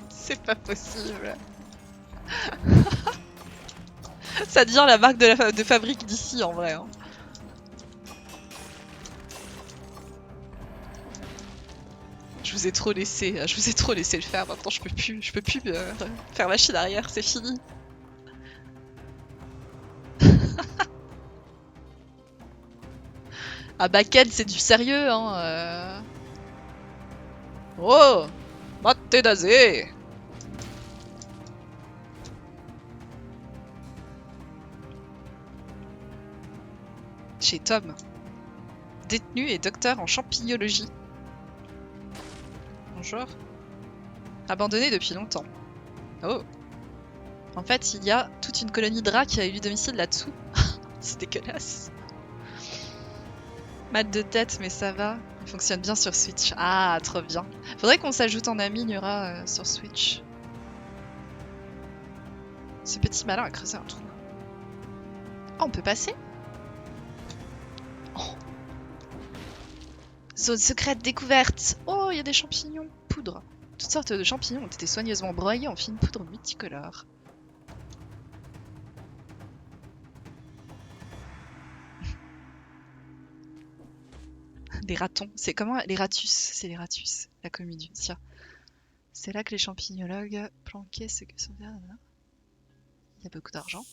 C'est pas possible. Ça devient la marque de fabrique d'ici en vrai. Hein. Je vous ai trop laissé le faire. Maintenant je peux plus faire machine arrière, c'est fini. Ah bah Ken, c'est du sérieux hein. Oh, maté dazé. Chez Tom. Détenu et docteur en champignologie. Bonjour. Abandonné depuis longtemps. Oh. En fait, il y a toute une colonie de rats qui a élu domicile là-dessous. C'est dégueulasse. Mal de tête, mais ça va. Il fonctionne bien sur Switch. Ah, trop bien. Faudrait qu'on s'ajoute en ami, Nura, sur Switch. Ce petit malin a creusé un trou. Oh, on peut passer? Oh. Zone secrète découverte. Oh, il y a des champignons. Poudre. Toutes sortes de champignons ont été soigneusement broyés en fine poudre multicolore. Les ratons. C'est comment? Les ratus. C'est les ratus. La comédie. Tiens. C'est là que les champignologues planquaient ce que sont derrière. Il y a beaucoup d'argent.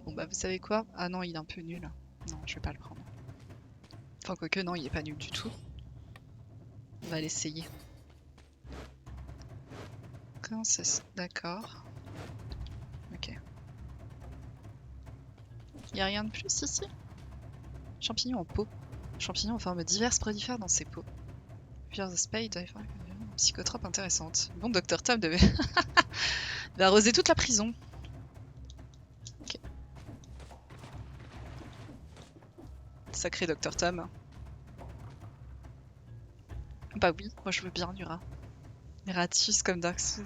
Bon bah vous savez quoi? Ah non, il est un peu nul. Non, je vais pas le prendre. Enfin quoique non, il est pas nul du tout. On va l'essayer. Comment ça se... D'accord. Ok. Y a rien de plus ici? Champignons en pot. Champignons en forme diverses prolifèrent dans ces pots. Plusieurs aspects, psychotrope intéressante. Bon, Dr Tom devait... devait arroser toute la prison. Ok. Sacré Dr Tom. Bah oui, moi je veux bien du rat. Les ratus comme Dark Souls.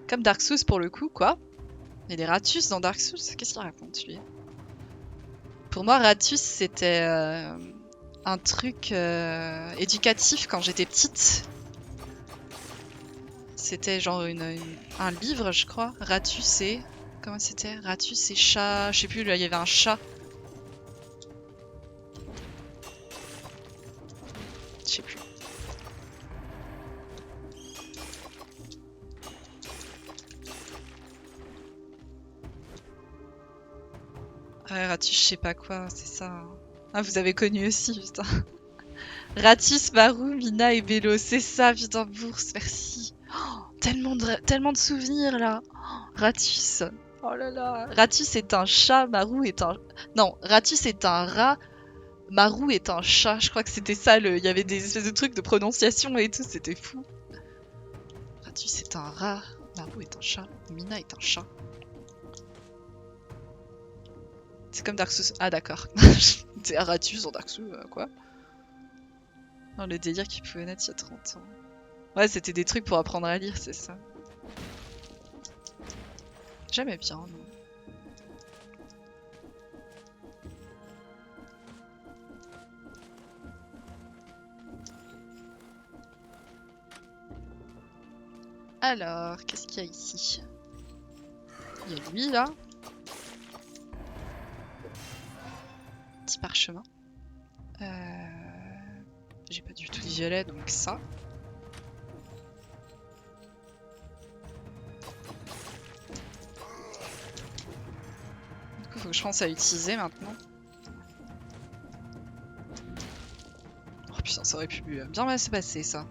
Comme Dark Souls pour le coup, quoi. Mais les ratus dans Dark Souls, qu'est-ce qu'il raconte lui? Pour moi, ratus c'était un truc éducatif quand j'étais petite. C'était genre un livre, je crois. Ratus et... Comment c'était? Ratus et chat... Je sais plus, là, il y avait un chat. Je sais plus. Ouais, Ratus, je sais pas quoi, c'est ça. Ah, vous avez connu aussi, putain. Ratus, Maru, Mina et Bello, c'est ça, putain, bourse, merci. Oh, tellement de souvenirs, là. Oh, Ratus. Oh là là. Ratus est un chat, Maru est un... Non, Ratus est un rat, Maru est un chat. Je crois que c'était ça, il y avait des espèces de trucs de prononciation et tout, c'était fou. Ratus est un rat, Maru est un chat, Mina est un chat. C'est comme Dark Souls. Ah d'accord. C'est un Ratus en Dark Souls, quoi. Non, le délire qui pouvait naître il y a 30 ans. Ouais, c'était des trucs pour apprendre à lire, c'est ça. J'aimais bien, non. Alors, qu'est-ce qu'il y a ici? Il y a lui, là. Petit parchemin. J'ai pas du tout de violet, donc ça. Du coup, faut que je pense à utiliser maintenant. Oh putain, ça aurait pu bien mal se passer, ça.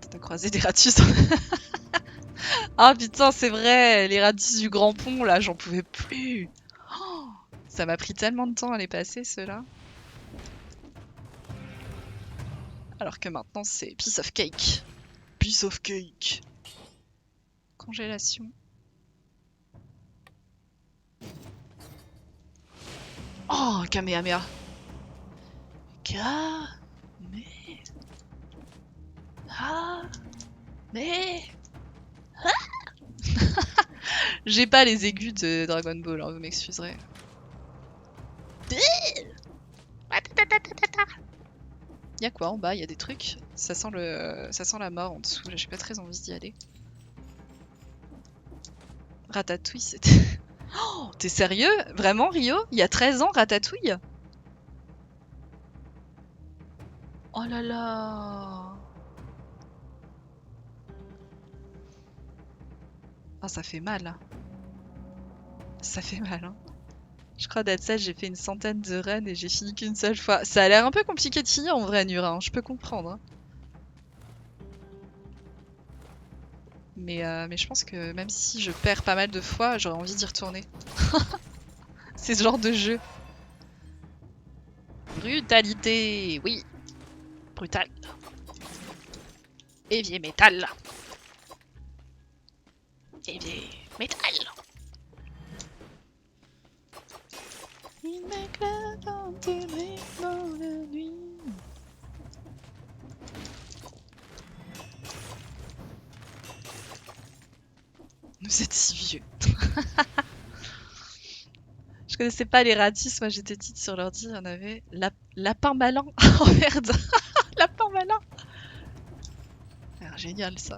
T'as croisé des ratus dans... Ah putain, c'est vrai, les ratus du Grand Pont, là, j'en pouvais plus. Oh, ça m'a pris tellement de temps à les passer, ceux-là. Alors que maintenant, c'est piece of cake. Piece of cake. Congélation. Oh, Kamehameha. J'ai pas les aigus de Dragon Ball, hein, vous m'excuserez. Y'a quoi en bas? Y'a des trucs? Ça sent la mort en dessous, là j'ai pas très envie d'y aller. Ratatouille, c'était... Oh, t'es sérieux? Vraiment, Rio? Il y a 13 ans, Ratatouille? Oh là là! Ah, ça fait mal, hein. Ça fait mal, hein. Je crois d'être ça, j'ai fait une centaine de runs et j'ai fini qu'une seule fois. Ça a l'air un peu compliqué de finir en vrai, Nura, hein. Je peux comprendre. Hein. Mais je pense que même si je perds pas mal de fois, j'aurais envie d'y retourner. C'est ce genre de jeu. Brutalité, oui. Brutal. Évier métal. Évier métal. Il m'éclaire dans tes bris dans la nuit. Vous êtes si vieux. Je connaissais pas les ratus, moi j'étais petite sur l'ordi, on avait lapin malin. Oh merde. Lapin malin. Ah, génial ça.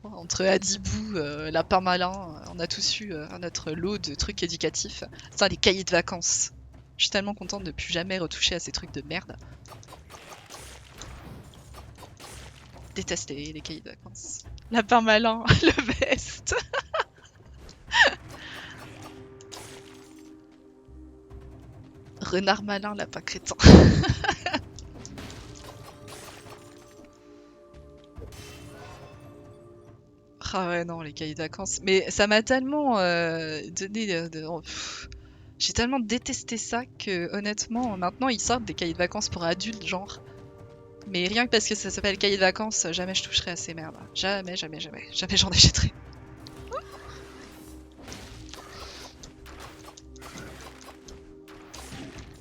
Entre Adibou, lapin malin, on a tous eu notre lot de trucs éducatifs. Ça, les cahiers de vacances. Je suis tellement contente de plus jamais retoucher à ces trucs de merde. Déteste les cahiers de vacances. Lapin malin, le best. Renard malin, lapin crétin. Ah ouais, non, les cahiers de vacances. Mais ça m'a tellement donné j'ai tellement détesté ça que honnêtement, maintenant ils sortent des cahiers de vacances pour adultes, genre. Mais rien que parce que ça s'appelle cahier de vacances, jamais je toucherai à ces merdes. Jamais, jamais, jamais. Jamais j'en achèterai.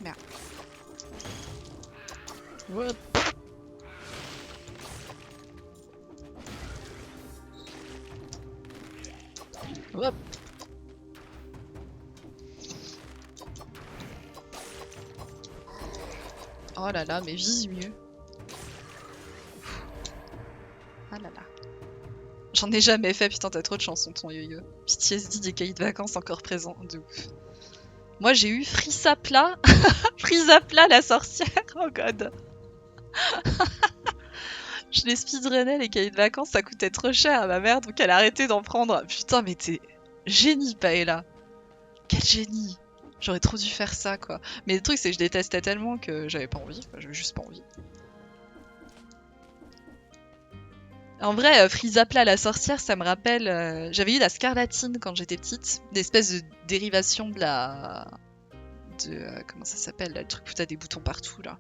Merde. What? Hop. Oh là là, mais vise mieux. Ah là là. J'en ai jamais fait, putain, t'as trop de chansons, ton yo-yo. PTSD des cahiers de vacances encore présents, de ouf. Moi j'ai eu Frisapla, Frisapla la sorcière, oh god. Je les speedrunnais les cahiers de vacances, ça coûtait trop cher à ma mère, donc elle a arrêté d'en prendre. Putain, mais t'es génie, Paella. Quel génie. J'aurais trop dû faire ça, quoi. Mais le truc, c'est que je détestais tellement que j'avais pas envie, quoi. J'avais juste pas envie. En vrai, Frisapla la sorcière, ça me rappelle... J'avais eu la scarlatine quand j'étais petite. Une espèce de dérivation de la... comment ça s'appelle, là, le truc où t'as des boutons partout, là.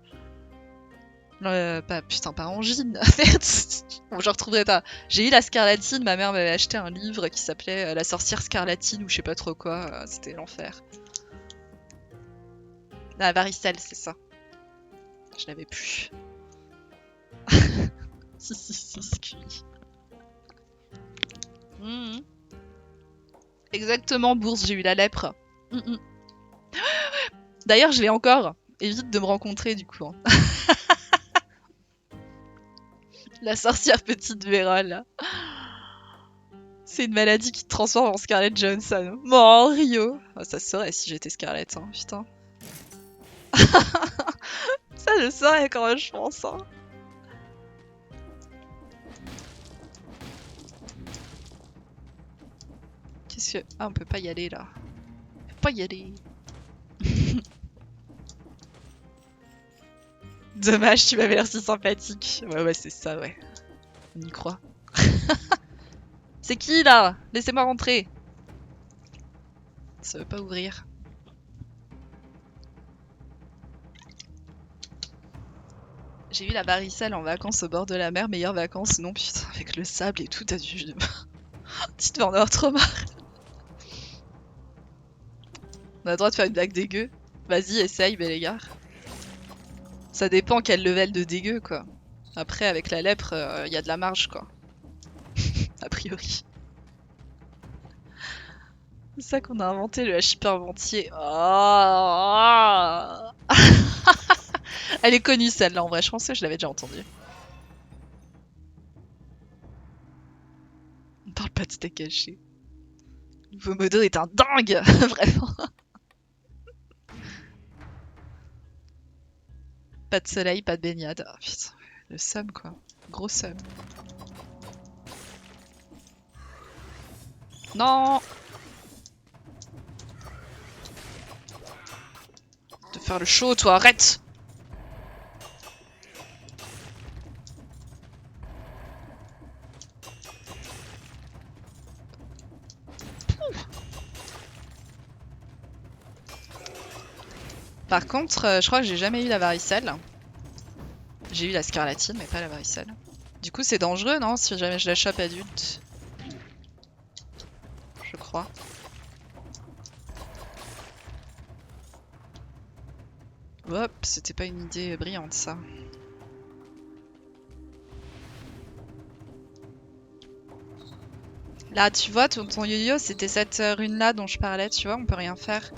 Putain, pas angine. Merde. Bon, je retrouverai pas. J'ai eu la scarlatine, ma mère m'avait acheté un livre qui s'appelait La sorcière scarlatine ou je sais pas trop quoi. C'était l'enfer. La varicelle, c'est ça. Je l'avais plus. Si, scuit. Exactement, bourse, j'ai eu la lèpre. D'ailleurs, je l'ai encore. Évite de me rencontrer, du coup. Hein. La sorcière petite vérole, là. C'est une maladie qui te transforme en Scarlett Johansson. Bon, Rio. Oh, ça se saurait si j'étais Scarlett, hein, putain. Ça, je saurais quand je pense, hein. Qu'est-ce que... Ah, on peut pas y aller, là. On peut pas y aller. Dommage, tu m'avais l'air si sympathique. Ouais, c'est ça, ouais. On y croit. C'est qui, là? Laissez-moi rentrer. Ça veut pas ouvrir. J'ai eu la varicelle en vacances au bord de la mer. Meilleures vacances, non, putain, avec le sable et tout, t'as dû... Tu devais en avoir trop marre. On a le droit de faire une blague dégueu. Vas-y, essaye, bel égard. Ça dépend quel level de dégueu, quoi. Après, avec la lèpre, y a de la marge, quoi. A priori. C'est ça qu'on a inventé, le hyperventier. Oh Elle est connue, celle-là, en vrai. Je pensais que je l'avais déjà entendue. On parle pas de steak haché. Nouveau modo est un dingue. Vraiment. Pas de soleil, pas de baignade. Oh, putain, le seum, quoi. Gros seum. Non. De faire le show, toi, arrête. Par contre, je crois que j'ai jamais eu la varicelle. J'ai eu la scarlatine, mais pas la varicelle. Du coup, c'est dangereux, non? Si jamais je la chope adulte. Je crois. Hop, c'était pas une idée brillante, ça. Là, tu vois, ton yo-yo, c'était cette rune-là dont je parlais, tu vois, on peut rien faire.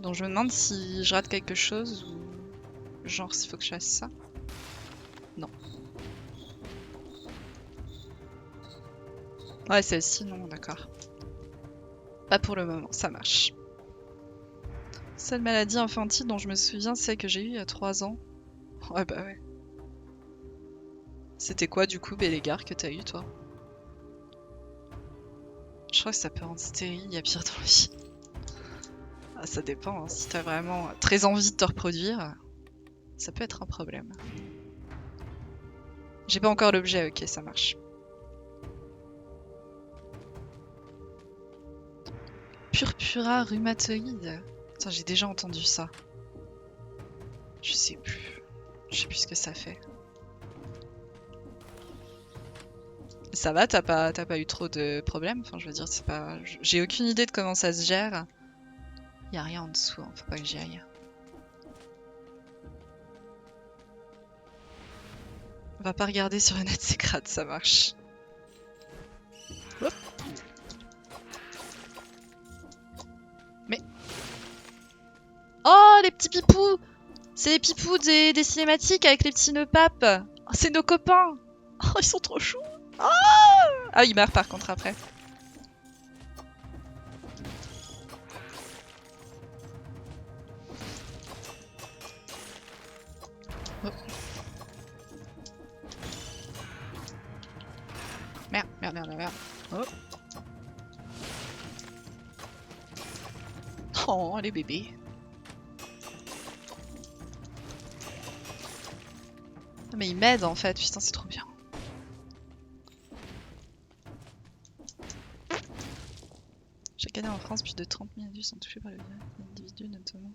Donc je me demande si je rate quelque chose ou... Genre, s'il faut que je fasse ça. Non. Ouais, celle-ci, non, d'accord. Pas pour le moment, ça marche. Seule maladie infantile dont je me souviens, c'est que j'ai eu il y a 3 ans. Ouais, bah ouais. C'était quoi, du coup, Bellegarde, que t'as eu, toi? Je crois que ça peut rendre stérile, il y a pire dans la vie. Ah, ça dépend, hein. Si t'as vraiment très envie de te reproduire, ça peut être un problème. J'ai pas encore l'objet, ok, ça marche. Purpura rhumatoïde. Attends, j'ai déjà entendu ça. Je sais plus. Je sais plus ce que ça fait. Ça va, t'as pas eu trop de problèmes? Enfin, je veux dire, c'est pas... J'ai aucune idée de comment ça se gère. Y a rien en dessous, hein. Faut pas que j'y aille. On va pas regarder sur une secrète, ça marche. Hop. Mais... Oh, les petits pipous! C'est les pipous des cinématiques avec les petits nœuds papes! Oh, c'est nos copains! Oh, ils sont trop choux! Oh, ah, ils meurent par contre après. Oh. Merde, merde, merde, merde. Oh. Oh, les bébés. Ah, mais ils m'aident en fait, putain, c'est trop bien. Chaque année en France, plus de 30 000 adultes sont touchés par le virus, individus notamment.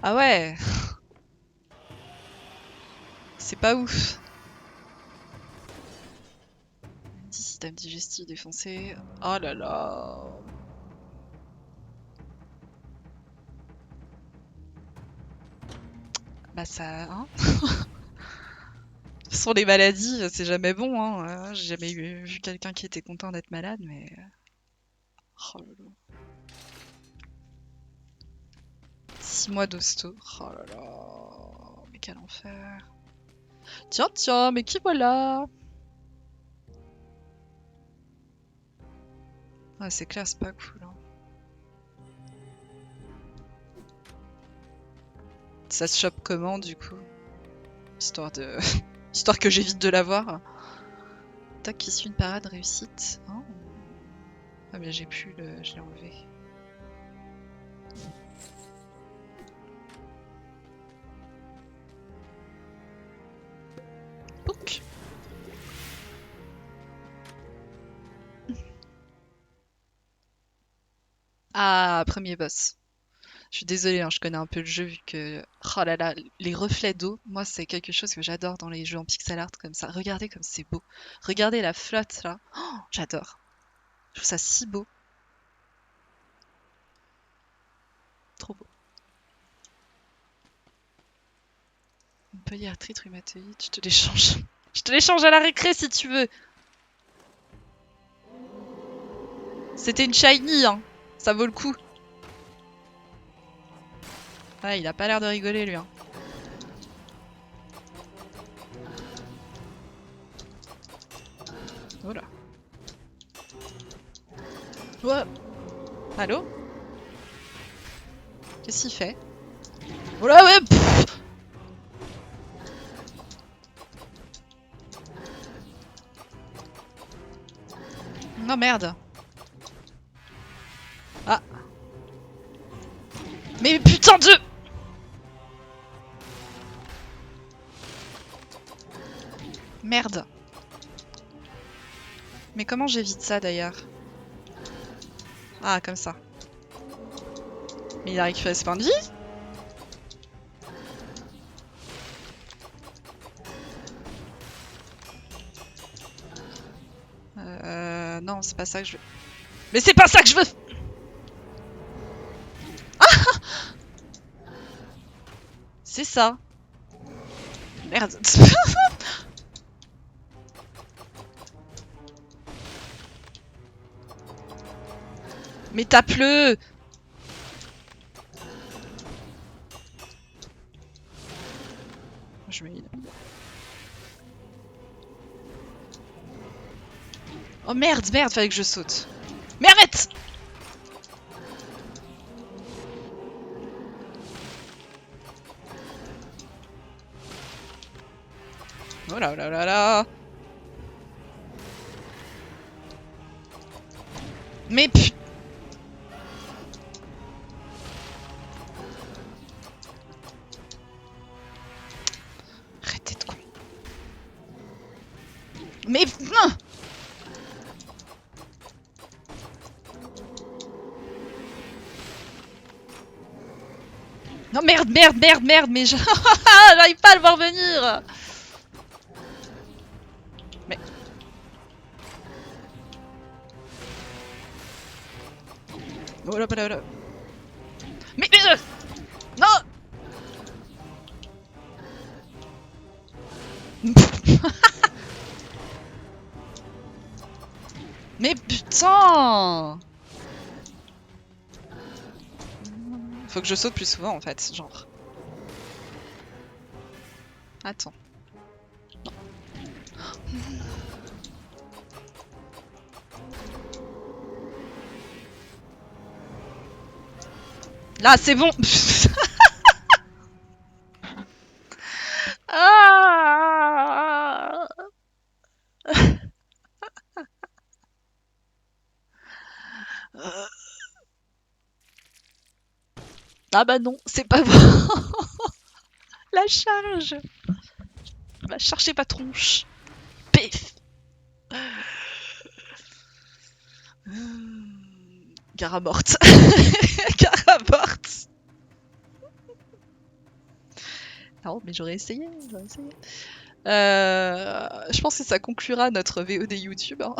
Ah ouais. C'est pas ouf. Système digestif défoncé. Oh là là. Bah ça, hein. Ce sont les maladies, c'est jamais bon, hein. J'ai jamais vu quelqu'un qui était content d'être malade, mais... Oh là là. 6 mois d'hosto. Oh là là. Mais quel enfer. Tiens, tiens, mais qui voilà? Ah, c'est clair, c'est pas cool. Hein. Ça se chope comment, du coup? Histoire de... Histoire que j'évite de l'avoir. Tac, qui suit une parade réussite. Oh. Ah, mais j'ai plus le... Je l'ai enlevé. Pouc. Ah, premier boss. Je suis désolée, hein, je connais un peu le jeu vu que... Oh là là, les reflets d'eau, moi c'est quelque chose que j'adore dans les jeux en pixel art comme ça. Regardez comme c'est beau. Regardez la flotte là. Oh, j'adore. Je trouve ça si beau. Trop beau. Montpellier arthrite rhumatoïde, je te l'échange. Je te l'échange à la récré si tu veux. C'était une shiny, hein. Ça vaut le coup. Ouais, il a pas l'air de rigoler lui. Hein. Oh là. Ouais. Allô? Qu'est-ce qu'il fait? Oh là, ouais. Pff. Non, merde. Ah. Mais putain de... Merde. Mais comment j'évite ça d'ailleurs? Ah, comme ça. Mais il a récupéré ses points de vie? Non, c'est pas ça que je veux. Mais c'est pas ça que je veux! Ah! C'est ça. Merde. Mais tape-le! Je mets... Oh merde, merde, fallait que je saute. Mais arrête! Oh là là là là! Mais putain! Arrêtez de con. Mais... Non, merde, merde, merde, merde, mais j'arrive pas à le voir venir. Mais... Oh là, là, là. Mais... Non. Mais putain! Faut que je saute plus souvent en fait, genre. Attends. Non. Là, c'est bon! Ah, ah bah non, c'est pas bon. La charge. Va chercher ma tronche. Pif. Gara morte. Gara morte. Non, mais j'aurais essayé, je pense que ça conclura notre VOD YouTube. Hein.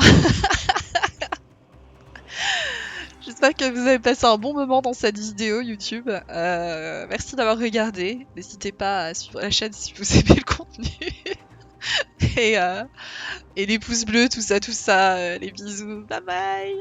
J'espère que vous avez passé un bon moment dans cette vidéo YouTube. Merci d'avoir regardé. N'hésitez pas à suivre la chaîne si vous aimez le contenu. Et les pouces bleus, tout ça, les bisous. Bye bye!